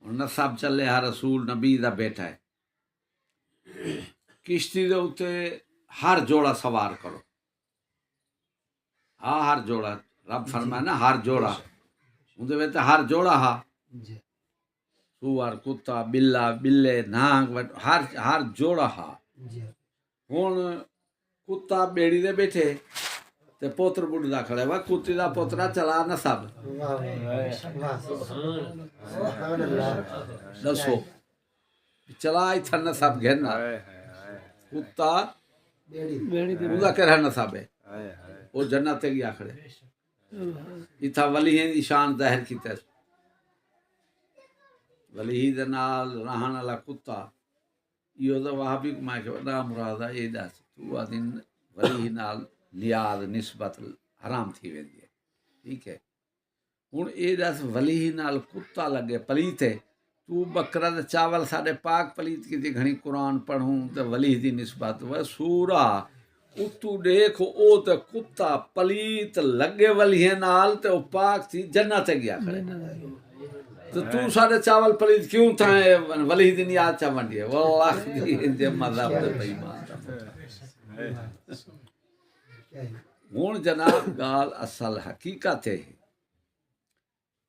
نصب چلے ہا رسول نبی دا بیٹا ہے کشتی دے اتے ہر جوڑا سوار کرو ہاں ہر جوڑا رب فرمائے نا ہر جوڑا اندے وچ ہر جوڑا ہا جی سوار کتا بلا بلے نانگ ہر جوڑا ہا جی ہن کتا بیڑی دے بیٹھے تے پوتر بڈھدا کھڑے وا کتی دا پوترا چلا نسب واہ واہ سبحان اللہ دسو چلا ایتھا نسب گھرنا کتا بیڑی اوندا کہڑا نسب ہے ہائے ہائے وہ جنت تے گیا کھڑے ایتھا ولی دی شان ظاہر کیتے ولی دے نال رہن والا کتا یہ تو وہابی کو میں کہ نا مراد ہے یہ دس تو دن ولی نال نیاز نسبت حرام تھی ویندی ہے ٹھیک ہے ہن یہ دس ولی نال کتا لگے پلیت ہے تو بکرا دے چاول ساڈے پاک پلیت کی تھی گھنی قرآن پڑھوں تے ولی دی نسبت وہ سورا اتو دیکھو او تے کتا پلیت لگے ولی نال تے او پاک تھی جنت تے گیا کھڑے تو سارے چاول پلید کیوں تھا ولی دی نیاد چا منڈی ہے واللہ دی دے مذہب دے بیمان ہون جناب گال اصل حقیقت ہے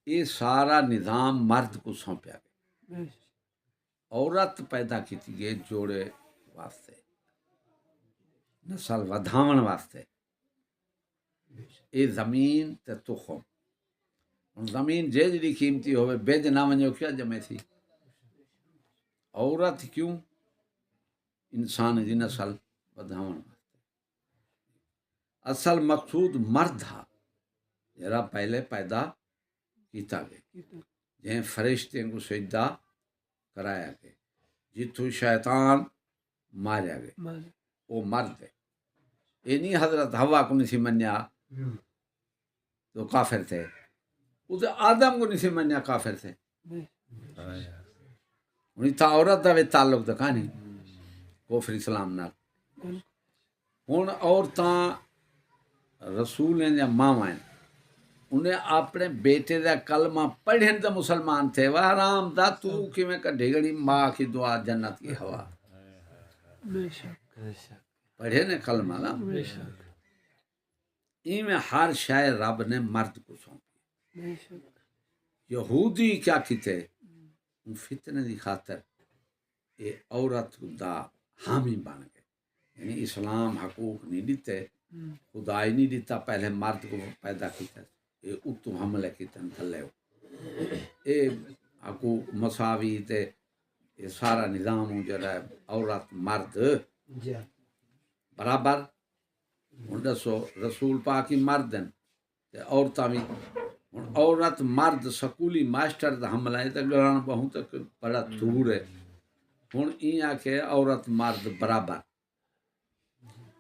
یہ سارا نظام مرد کو سونپیا گیا عورت پیدا کی گئی جوڑے واسطے نسل ودھاون واسطے یہ زمین تے تخم ہن زمین جیڑی قیمتی ہوئے بج نہ ونجو کیا جمے تھی عورت کیوں انسان دی نسل ودھاون واسطے اصل مقصود مرد تھا جرا پہلے پیدا کیتا گیا جہیں فرشتے کو سجدہ کرایا گیا جتوں شیطان ماریا گیا وہ مرد ہے یہ نہیں حضرت ہوا کو نہیں سی منیا تو کافر تھے اسے آدم کو نہیں سی منیا کافر تھے انہیں تا عورت دا وچ تعلق دا کہانی کفر اسلام نال ہن عورتاں رسولیں یا ماواں انہیں اپنے بیٹے دا کلمہ پڑھن تے مسلمان تھے وہ حرام دا تو کیویں کڈھی گڑی ماں کی دعا جنت کی ہوا پڑھے نے کلمہ نا میں ہر شے رب نے مرد کو سونپی یہودی کیا کیتے فتنے دی خاطر یہ عورت دا حامی بن گئے یعنی اسلام حقوق نہیں دیتے خدا ہی نہیں دیتا پہلے مرد کو پیدا کیتا یہ اتو حملے کیتے تھلے یہ حقوق مساوی تے یہ سارا نظام جڑا ہے عورت مرد برابر ہن دسو رسول پاک ہی مرد ہیں تے عورتاں بھی ہن عورت مرد سکولی ماسٹر دا حملہ ہے تے گران بہوں تک بڑا دور ہے ہن ایاں کہ عورت مرد برابر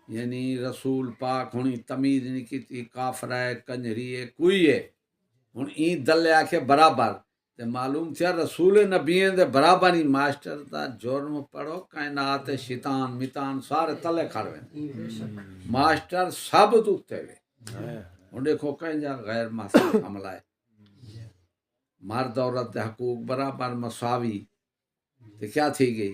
یعنی رسول پاک ہنی تمیز نہیں کیتی کافر ہے کنجری ہے کوئی ہے ہن ای دلیا کہ برابر تے معلوم تھیا رسول نبییں دے برابر ہی ماسٹر دا جرم پڑھو کائنات شیطان میتان سارے تلے کھڑوے ماسٹر سب دوتے ہوئے ہن دیکھو کہیں جا غیر محسوس حملہ ہے مرد عورت دے حقوق برابر مساوی تے کیا تھی گئی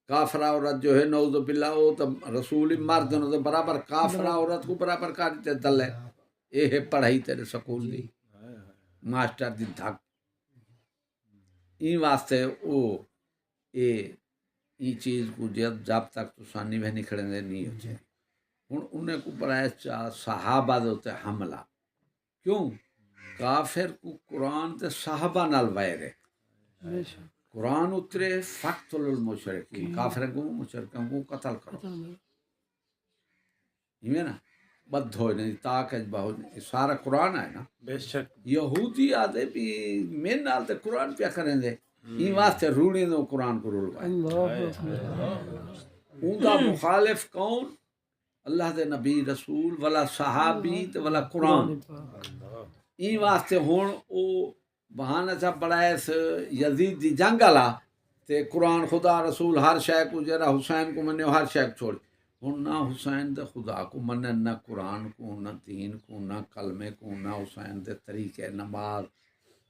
کافرہ عورت جو ہے نعوذ باللہ وہ تو رسول مرد نو تو برابر کافرہ عورت کو برابر کر دیتے دلے یہ ہے پڑھائی تیرے سکول دی ماسٹر دی دھک این واسطے او یہ چیز کو جب تک تو سانی میں نکھڑے دے نہیں ہوتے ہن انہیں کو بڑھائے صحابہ دوتے حملہ کیوں کافر کو قرآن تے صحابہ نال وائر ہے قرآن اترے فقتل المشرکین کافر کو مشرکوں کو قتل کرو یہ نا بدھ ہوئے نہیں تاکہ بہت سارا قرآن ہے نا بے شک یہودی آدھے بھی میں نال تے قرآن پیا کریں دے یہ واسطے روڑی دو قرآن کو رول بائے ان کا مخالف کون اللہ دے نبی رسول ولا صحابی تے ولا قرآن این واسطے ہون او بہانہ چا بڑھائے یزید دی جنگ آلا تے قرآن خدا رسول ہر شے کو جرا حسین کو مننے ہر شے کو چھوڑ ہن نہ حسین دے خدا کو مننے نہ قرآن کو نہ دین کو نہ کلمے کو نہ حسین دے طریقے نماز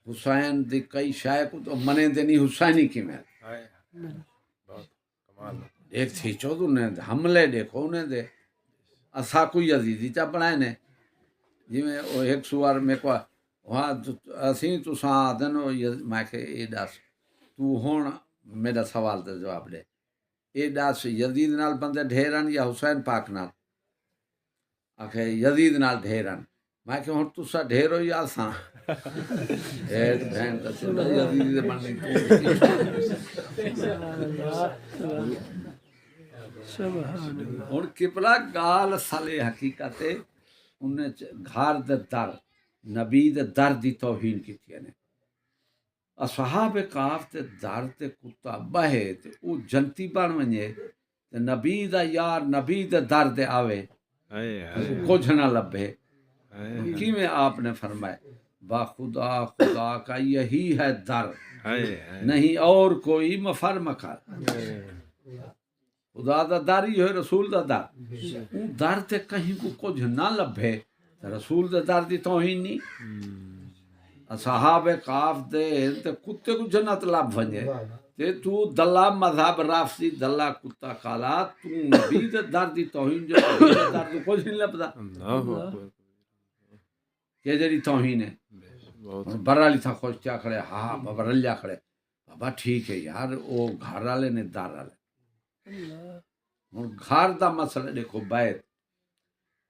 حسین دی کئی شے کو تو منے دے نہیں حسینی کی میں بہت کمال ایک تھی چودہ نے حملے دیکھو انہیں دے اسا کوئی یزیدی چا بنائے نے جی میں ایک سوار میں کو وہاں اسی تو ساں دن میں کہ اے دس تو ہون میرا سوال تے جواب دے اے دس یزید نال بندے ڈھیرن یا حسین پاک نال آکھے یزید نال ڈھیرن میں کہ ہن تسا ڈھیر ہو یا اساں ایک بہن تے یزید دے بننے ہن قبلہ گال سالے حقیقت انہیں گھر دے در نبی دے در دی توہین کیتی نے اصحاب کاف تے در تے کتا بہے تے او جنتی بن ونجے تے نبی دا یار نبی دے در دے آوے کچھ نہ لبھے کیویں آپ نے فرمائے با خدا خدا کا یہی ہے در نہیں اور کوئی مفر مکر خدا دا در ہی ہے رسول دا در اون در تے کہیں کو کچھ نہ لبھے رسول دے در دی توہین نہیں اصحاب کاف دے تے کتے کو جنت لب ونجے تے تو دلہ مذہب رافضی دلہ کتا کالا تو نبی دے در دی توہین جو نبی دے در دی کچھ نہیں لبدا یہ جڑی توہین ہے بہت بر والی تھا خوش کیا کھڑے ہاں بابا رلیا کھڑے بابا ٹھیک ہے یار وہ گھر والے نے دار والے ہوں گھر دا مسئلہ دیکھو بیت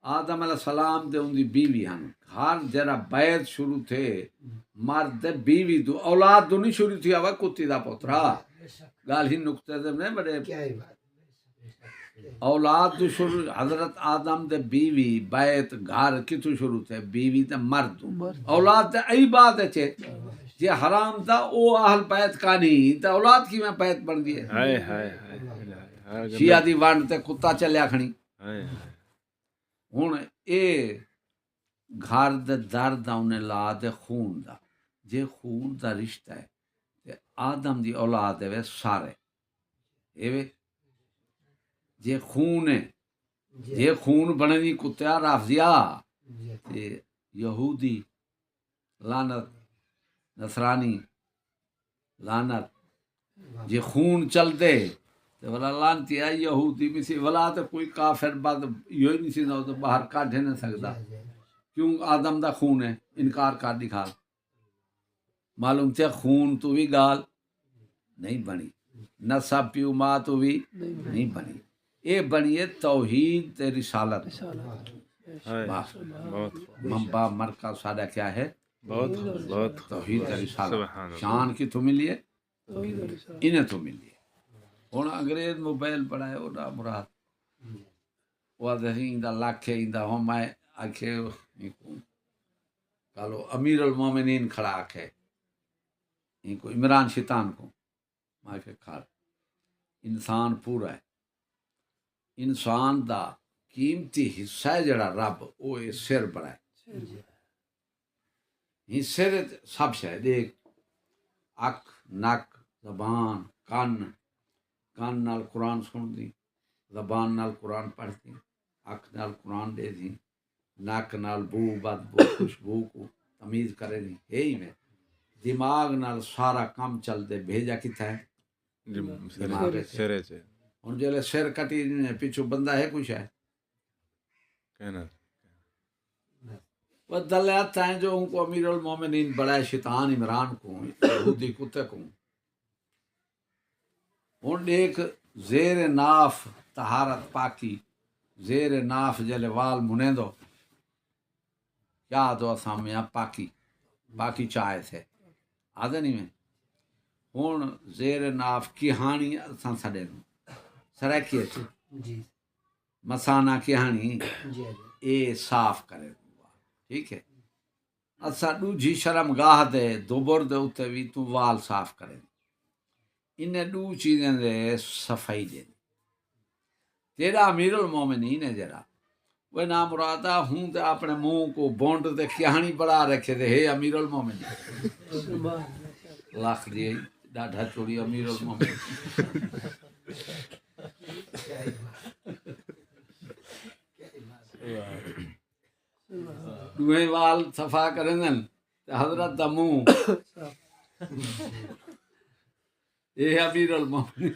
آدم علیہ السلام دے ان دی بیوی ہن گھر جرا بیت شروع تھے مرد بیوی دو اولاد دو نہیں شروع تھی آوا کتی دا پترا گال ہی نقطے دے نے بڑے کیا ہی بات اولاد تو شروع حضرت آدم دے بیوی بیت گھر کتوں شروع تھے بیوی تے مرد اولاد تے ای بات ہے جے حرام تھا او اہل بیت کا نہیں تے اولاد کی میں بیت بن گئی ہے ہائے ہائے ہائے شیعہ دی ونڈ تے کتا چلیا کھنی ہائے ہن اے گھر دے درد اونے لا دے خون دا جے خون دا رشتہ ہے تے آدم دی اولاد ہے سارے اے وے جے خون ہے جے خون بنے دی کتیا رافضیا تے یہودی لعنت نصرانی لعنت جے خون چل دے تے ولا لعنتی ہے یہودی مسی ولا تے کوئی کافر بعد یہ نہیں سی نہ تو باہر کاڈ نہیں سکدا کیوں آدم دا خون ہے انکار کر دکھا معلوم تے خون تو بھی گال نہیں بنی نسب پیو ماں تو بھی نہیں بنی اے بنی ہے توحید تے رسالت بس بہت منبع مرکز ساڈا کیا ہے بہت بہت توحید تے رسالت سبحان اللہ شان کی تو ملی ہے انہیں تو ملی ہے ہن انگریز موبائل پڑا ہے اوڈا مراد وہ دہیندا لاکھے ایندا ہم میں آکھے کالو امیر المومنین کھڑا آکھے ان کو عمران شیطان کو میں کہ کھڑ انسان پورا ہے انسان دا قیمتی حصہ ہے جڑا رب وہ سر بڑا ہے یہ سر سب شے دیکھ اکھ نک زبان کن کن نال قرآن سن دی زبان نال قرآن پڑھ دی اکھ نال قرآن دے دی نک نال بو بدبو خوشبو کو تمیز کرے دی یہی میں دماغ نال سارا کام چل دے بھیجا کتھا ہے دماغ سرے سے ہن جلے سر کٹی پیچھو بندہ ہے کچھ ہے کہنا وہ دلیات ہیں جو ان کو امیر المومنین بڑا شیطان عمران کو یہودی کتے کو ہن ایک زیر ناف طہارت پاکی زیر ناف جلے وال منے دو کیا دو اسامیاں پاکی باقی چاہے تھے آدھے نہیں میں ہن زیر ناف کی ہانی اساں سڑے دوں سرائکیے تھے جی مسانہ کی ہانی جی اے صاف کرے دوں ٹھیک ہے اسا ڈوجھی شرم گاہ دے دوبر دے اتے بھی تو وال صاف کرے انہیں دو چیزیں دے صفائی دے تیرا امیر المومنین ہے جرا وہ نام مرادا ہوں تے اپنے منہ کو بونڈ تے کہانی بڑا رکھے دے ہے امیر المومنین لاکھ دیے ڈاڈھا چوری امیر المومنین دوہیں وال صفا کریں دن حضرت دا منہ یہ امیر المومنین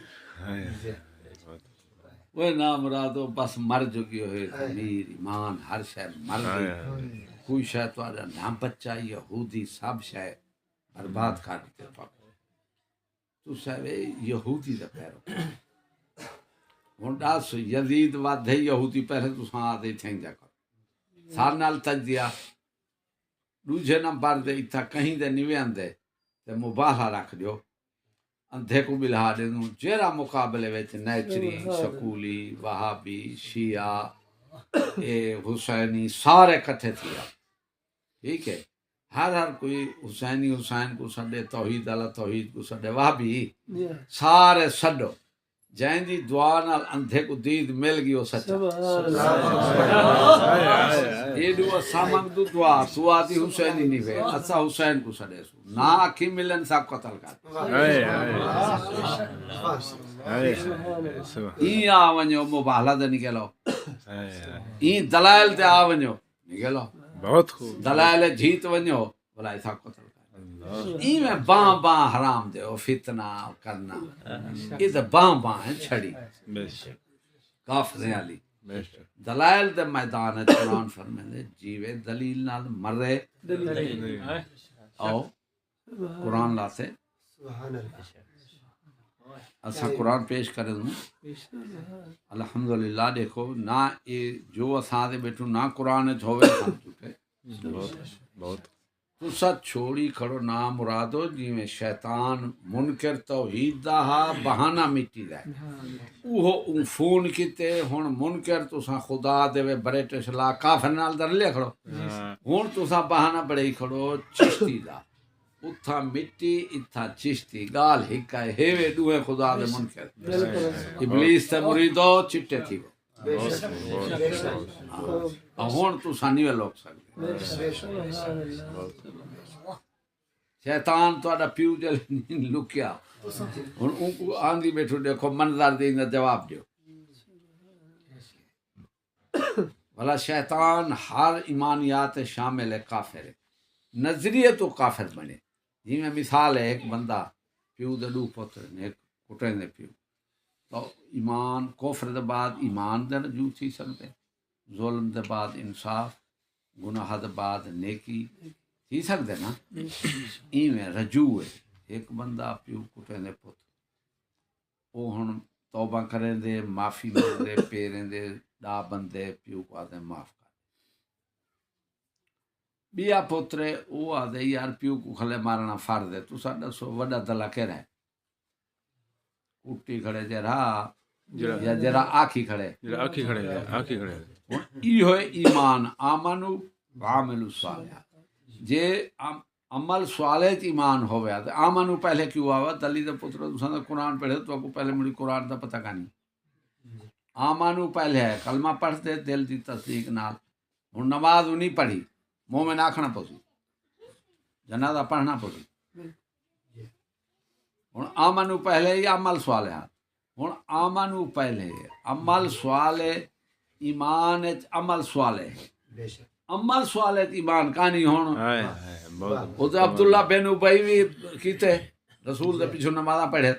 وہ نام مرادو بس مر چکی ہوئے ضمیر ایمان ہر شے مر گئی کوئی شے تہاڈا نہ بچا یہودی سب شے برباد کر دیتے تو سارے یہودی دا پیرو ہن دس یزید ودھے یہودی پہلے تساں آدے تھیں جا کر سار نال تجزیہ دوجے نمبر دے اتھا کہیں دے نہیں ویندے تے مباہلا رکھ دیو اندھے کو بلہا دے دوں جیرا مقابلے وچ نیچری سکولی وہابی شیعہ اے حسینی سارے کٹھے تھیا ٹھیک ہے ہر کوئی حسینی حسین کو سڈے توحید اللہ توحید کو سڈے وہابی سارے سڈو جائیں دی دعا نال اندھے کو دید مل گئی وہ سچا یہ دعا سامنگ دو دعا تو آتی حسینی نہیں وے اچھا حسین کو سڈے سو نہ اکھی ملن سب قتل کر این آونیو مباہلہ دے نکلو این دلائل دے آونیو نکلو بہت خوب دلائل جیت ونیو بلا ایسا قتل کر این میں باں حرام دے فتنہ کرنا یہ تو باں ہیں چھڑی کافریں علی دلائل دے میدان قرآن فرمائے جیوے دلیل نال مرے آؤ قرآن لاتے سبحان اللہ اساں قرآن پیش کرے دوں الحمدللہ دیکھو نہ یہ جو اساں دے بیٹھو نہ قرآن وچ ہوے سن چکے بہت بہت تسا چھوڑی کھڑو نا مرادو جویں شیطان منکر توحید دا ہا بہانہ مٹی دا اوہ فون کیتے ہن منکر تسا خدا دے برٹش لا کافر نال در لے کھڑو ہن تسا بہانہ بڑے کھڑو چشتی دا اتھا مٹی اتھا چشتی گال ہک ہے ہیوے دوہے خدا دے منکر ابلیس تے مریدو چٹے تھی ہن تسا نہیں لوک سکتے شیطان تہاڈا پیو جل لکیا ہن اون کو آندی بیٹھو دیکھو منظر دیندا جواب دیو بھلا شیطان ہر ایمانیات شامل ہے کافر ہے نظریے تو کافر بنے جی میں مثال ہے ایک بندہ پیو دے دو پتر نے ایک کٹے دے پیو تو ایمان کفر دے بعد ایمان دے رجوع تھی سکتے ظلم دے بعد انصاف گناہ دے بعد نیکی تھی سکتے نا ایویں رجوع ہے ایک بندہ پیو کٹے دے پتر وہ ہن توبہ کریں دے معافی مانگے پیریں دے ڈا بندے پیو کو آدھے معاف کر بیا پوترے وہ آدھے یار پیو کو کھلے مارنا فرض ہے تو ساڈا سو وڈا دلا کہہ ہے کٹی کھڑے جرا یا جرا آکھی کھڑے آنکھی کھڑے ای ہوئے ایمان آمنو وعملوا الصالحات جے عمل صالح ایمان ہویا تے آمنو پہلے کیوں آوا دلی دے پتر تساں دا قرآن پڑھے تو آپ کو پہلے مڑی قرآن دا پتہ کانی آمنو پہلے ہے کلمہ پڑھتے دل دی تصدیق نال ہن نماز نہیں پڑھی مومن آکھنا پوسی جنازہ پڑھنا پوسی ہن آمنو پہلے یا عمل صالحات ہن آمنو پہلے عمل صالح ایمان وچ عمل صالح بے شک عمل صالح ایمان کانی ہن ہائے ہائے بہت وہ تو عبداللہ بن ابی بھی کیتے رسول دے پیچھے نمازاں پڑھے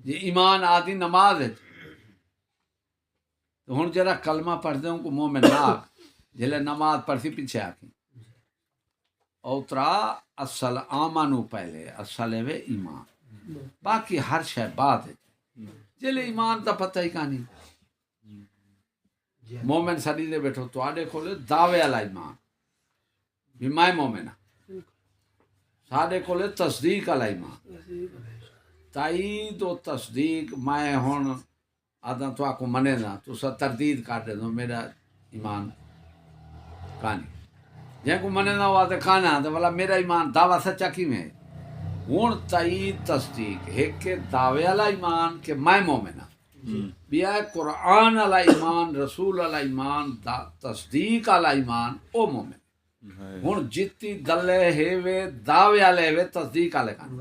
جی ایمان آدھی نماز ہے تو ہن جرا کلمہ پڑھدے ہوں کو مومن نہ جلے نماز پڑھتی پیچھے آکی اوترا اصل آمنو پہلے اصل ہے ایمان باقی ہر شے بعد ہے جلے ایمان دا پتہ ہی کانی مومن سڑی دے بیٹھو تو آڈے کھولے دعوے والا ایمان بھی میں مومن ہاں ساڈے کھولے تصدیق والا ایمان تائید و تصدیق میں ہن آدھا تو آپ کو منے نا تو سا تردید کر دے دو میرا ایمان کانی جن کو منے نا وہ آدھے کھانا تو بلا میرا ایمان دعویٰ سچا کی میں ہون تائید تصدیق ایک کے دعوے والا ایمان کہ میں مومن ہاں بیا قرآن والا ایمان رسول والا ایمان تصدیق والا ایمان او مومن ہن جتی دلے ہیوے دعوے والے ہوے تصدیق والے کان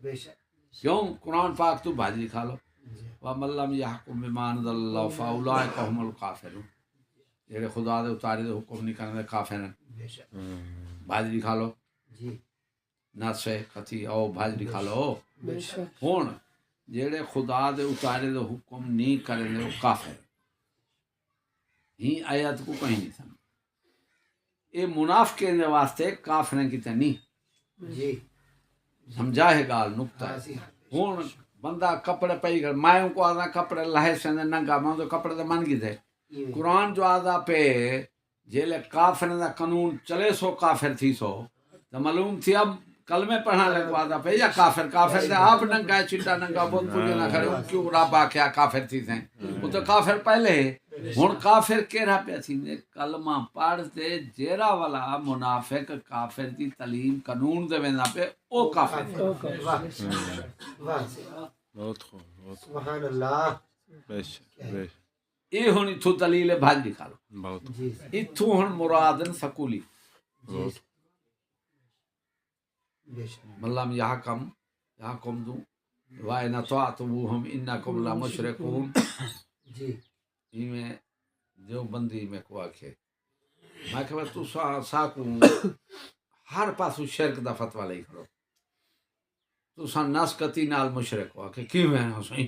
بے شک کیوں قرآن پاک تو بھاجی کھا لو وَمَن لَّمْ يَحْكُم بِمَا أَنزَلَ اللَّهُ فَأُولَٰئِكَ هُمُ الْكَافِرُونَ جڑے خدا دے اتارے دے حکم نہیں کرنے کافر ہیں بے شک بھاجی کھا لو جی ناسے کھتی او بھاجی کھا لو بے شک ہن جڑے خدا دے اتارے دے حکم نہیں کرنے وہ کافر ہی آیت کو کہیں نہیں سمجھ اے منافقین دے واسطے کافریں کیتے نہیں جی سمجھا ہے گال نقطہ ہاں ہے سی ہن بندہ کپڑے پئی کر میں کو آدھا کپڑے لہے سے ننگا میں تو کپڑے تے من گئے قرآن جو آدھا پہ جیلے کافر دا قانون چلے سو کافر تھی سو تو معلوم تھی اب کلمے پڑھنا لگو آدھا پہ یا کافر دے آپ ننگا ہے چٹا ننگا بہت پوچھے نہ کھڑے ان کیوں رب آکھیا کافر تھی تھیں وہ تو کافر پہلے ہن کافر کیڑا پہ تھی نے کلمہ پڑھ تے جیرا والا منافق کافر دی تعلیم قانون دے ویندا پہ او کافر واہ واہ بہت خوب بہت سبحان اللہ بے شک بے شک اے ہن اتھوں دلیل بھاجی کھا لو بہت جی اتھوں ہن مرادن سکولی جی بے شک ملم یحکم دوں وَإِنْ أَطَعْتُمُوهُمْ إِنَّكُمْ لَمُشْرِكُونَ جی میں دیوبندی میں کو آکھے میں کہ تو ساکوں ہر پاسو شرک دا فتوی لئی کھڑو تو سا نسکتی نال مشرک ہو کہ کیویں ہو سہی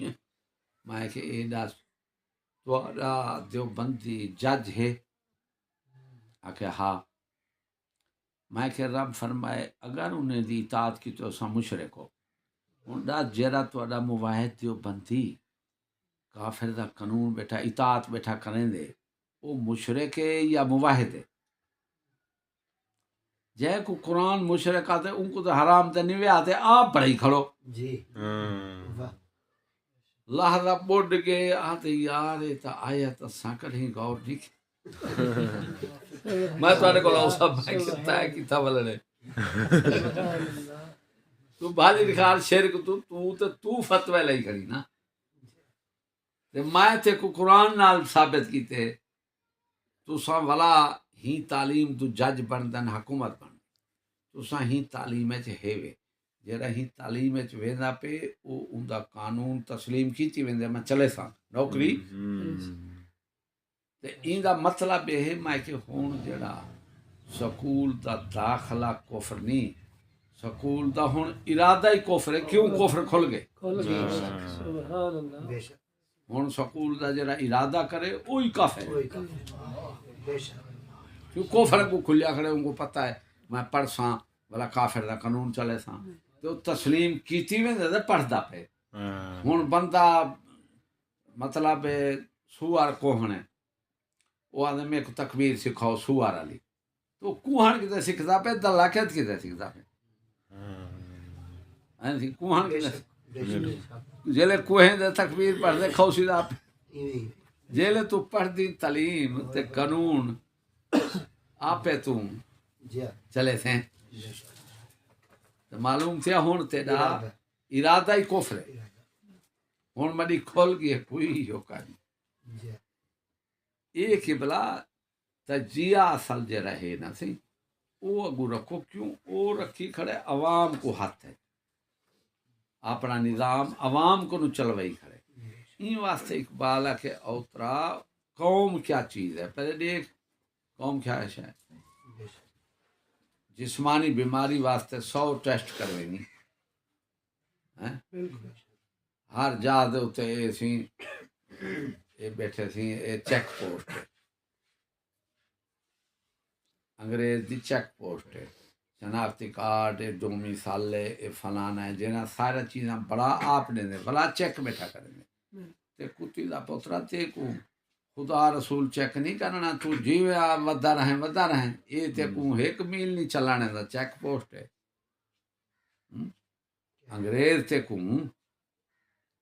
میں کہ اے دس تو دیوبندی جج ہے آکھے ہاں میں کہ رب فرمائے اگر انہیں دی اطاعت کی تو اساں مشرک ہو انڈا جیرا تہاڈا مواحد دیو بندی کافر دا قانون بیٹھا اطاعت بیٹھا کریں دے وہ مشرک ہے یا مواحد ہے جے کو قرآن مشرک آتے ان کو تو حرام تے نہیں آتے آپ پڑھائی کھڑو جی واہ لحظہ بوڑھ کے آتے یار یہ تا آیت اساں کہیں غور نہیں کی میں تواڈے کول او سب کیتا ہے کیتا ولنے تو بھالی دکھار شرک تو فتوی لئی کھڑی نا تے میں تے کو قرآن نال ثابت کیتے تساں ولا ہی تعلیم تو جج بندن حکومت بن تساں ہی تعلیم وچ ہیوے جڑا ہی تعلیم وچ ویندا پے او اوندا قانون تسلیم کیتی ویندے میں چلے ساں نوکری تے ایندا مطلب یہ ہے میں کہ ہن جڑا سکول دا داخلہ کفر نہیں سکول دا ہن ارادہ ہی کفر ہے کیوں کفر کھل گئے سبحان اللہ بے شک ہن سکول دا جڑا ارادہ کرے وہی کافر ہے کوئی کافر بے شک کیوں کفر کو کھلیا کھڑے ان کو پتہ ہے میں پڑھ ساں بلا کافر دا قانون چلے ساں تو تسلیم کیتی ویندے تے پڑھدا پے ہن بندہ مطلب سوار کوہنے وہ آدھے میں کو تکبیر سکھاؤ سوار والی تو کوہن کتے سکھدا پے دلاکت کتے سکھدا پے ہیں کوہن بے کتے شک بے شک جیلے کوہیں دے تکبیر پڑھ دے کھوسی دا پے ایویں جیلے تو پڑھ دی تعلیم تے قانون آپے تو جی چلے تھے بے شک تو معلوم تھیا ہون تیرا ارادہ ارادہ ہی کفر ہے ارادہ ہون مڈی کھول گئی ہے کوئی ہوکا نہیں جی ایک ہی بلا تجزیہ اصل جے رہے نا سی وہ اگو رکھو کیوں وہ رکھی کھڑے عوام کو ہاتھ ہے اپنا نظام عوام کو نو چلوائی کھڑے این واسطے اقبال ہے کہ اوترا قوم کیا چیز ہے پہلے دیکھ قوم کیا ہے شاید بے شک جسمانی بیماری واسطے 100 ٹیسٹ کروینی ہیں بالکل ہر جا دے اتے اے سی اے بیٹھے سی اے چیک پوسٹ ہے انگریز دی چیک پوسٹ ہے شناختی کارڈ اے ڈومی سالے اے فلانا ہے جنہاں سارا چیزاں بڑا آپ نے دے بلا چیک بیٹھا کریں گے تے کتی دا پوترا تے کو خدا رسول چیک نہیں کرنا تو جیوے ودا رہیں اے تے کو ایک میل نہیں چلانے دا چیک پوسٹ ہے انگریز تے کو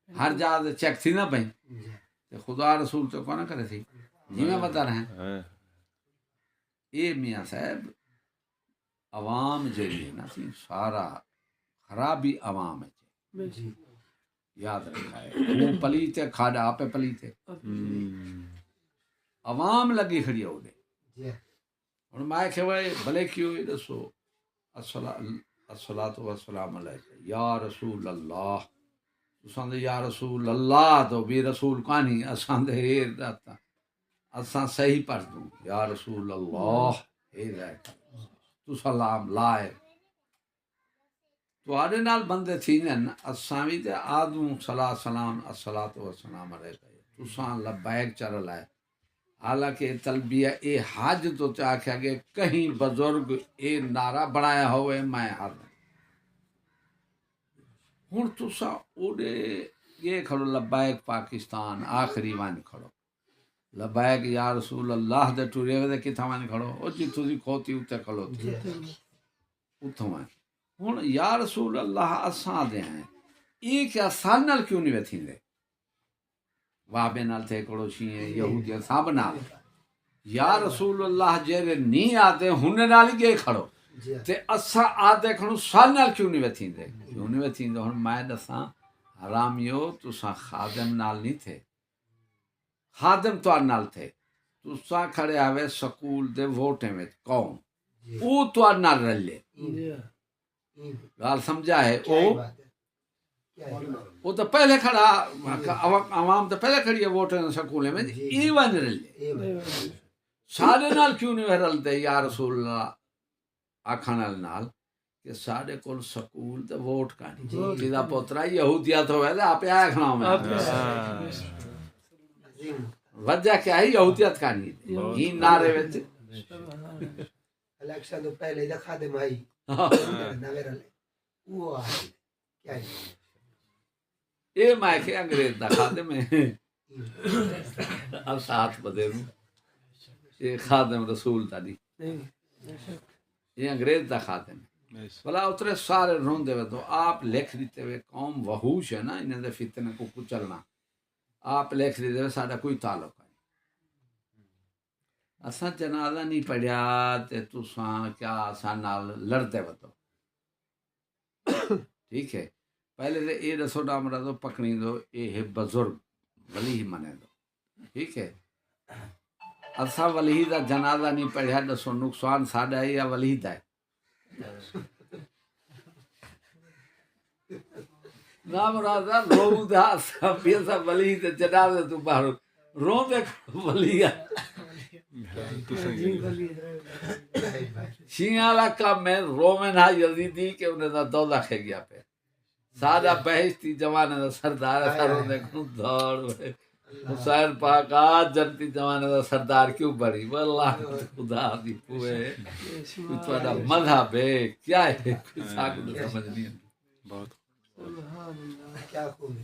ہر جا دے چیک تھی نہ پہیں جی تے خدا رسول تو کون کرے تھی جیوے ودا رہیں اے میاں صاحب عوام جڑی ہے نا سی سارا خرابی عوام ہے جی یاد رکھا ہے وہ پلیت ہے کھاڑا آپ پلیت ہے عوام لگی کھڑی ہو دے جی اور میں کہ وہ بھلے کیوں یہ دسو الصلاۃ والسلام علیکہ یا رسول اللہ تساں دے یا رسول اللہ تو بھی رسول کہانی اساں دے اے رہتا اساں صحیح پڑھ دوں یا رسول اللہ اے رہتا تو سلام لائے تو آدھے نال بندے تھی نن اساں بھی تے آدوں صلاۃ سلام الصلاۃ والسلام علیکہ تساں لبیک چر لائے حالانکہ تلبیہ اے حج تو چاہیا کہ کہیں بزرگ اے نعرہ بنایا ہوئے میں حج ہن تساں اوڈے یہ کھڑو لبیک پاکستان آخری وان کھڑو لبیک یا رسول اللہ دے ٹورے دے کتھاں وان کھڑو او جتھوں دی کھوتی اوتے کھڑو جی اتھوں وان ہن یا رسول اللہ اساں دے ہیں یہ کیا سان نال کیوں نہیں ویتھیندے وابے نال تھے کڑوشی ہیں یہودیاں سب نال یا رسول اللہ جیرے نہیں آتے ہن نال ہی گئے کھڑو جی تے اساں آتے کھڑو سان نال کیوں نہیں ویتھیندے کیوں نہیں ویتھیندے ہن میں دساں حرامیو تساں خادم نال نہیں تھے خادم تو نال تھے تساں کھڑے آوے سکول دے ووٹیں وچ قوم جی او تو نال رلے ایویں گال سمجھا ہے کیا او بات ہے کیا ہے وہ تو پہلے کھڑا عوام تو پہلے کھڑی ہے ووٹیں سکولیں میں جی۔ ایون رلے ایویں سارے نال کیوں نہیں رلتے یا رسول اللہ آکھن نال کہ سارے کول سکول تے ووٹ کانی جی۔ جیدا پوترا یہودیت ہوئے تے آپ آیا کھڑا میں عظیم وجہ کیا ہے یہودیت کانی ہی نعرے وچ الیکشن تو پہلے دا خادم آئی نویر علی وہ آئی کیا یہ میں کہ انگریز دا خادم ہے اب ساتھ بدے ہوں یہ خادم رسول تا دی یہ انگریز دا خادم ہے بلا اترے سارے روندے ہوئے تو آپ لکھ دیتے ہوئے قوم وحوش ہے نا انہیں دے فتنے کو کچلنا آپ لکھ دیتے ہوئے ساڑھا کوئی تعلق ہے اساں جنازہ نہیں پڑھیا تے تساں کیا اساں نال لڑتے ہوئے تو ٹھیک ہے پہلے تو یہ دسو ڈامرا دو پکنی دو یہ بزرگ ولی ہی منے دو ٹھیک ہے اساں ولی دا جنازہ نہیں پڑھیا دسو نقصان ساڈا ہے یا ولی دا ہے نا مرادہ لوگ دا اساں ولی تے جنازے تو باہر رون دے ولی ہے شیعہ والا کام میں رومن ہا یزیدی کہ انہیں دا دوزخ ہے گیا پہ سادہ بہشتی جوانے دا سردار سروں نے کیوں دوڑ حسین پاک آج جنتی جوانے دا سردار کیوں بڑی واللہ خدا دی پوئے کوئی توڑا مذہب ہے کیا ہے کوئی ساکھ دو سمجھ نہیں ہے بہت کیا خوب ہے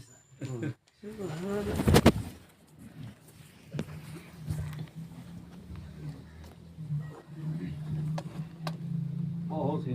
بہت ہی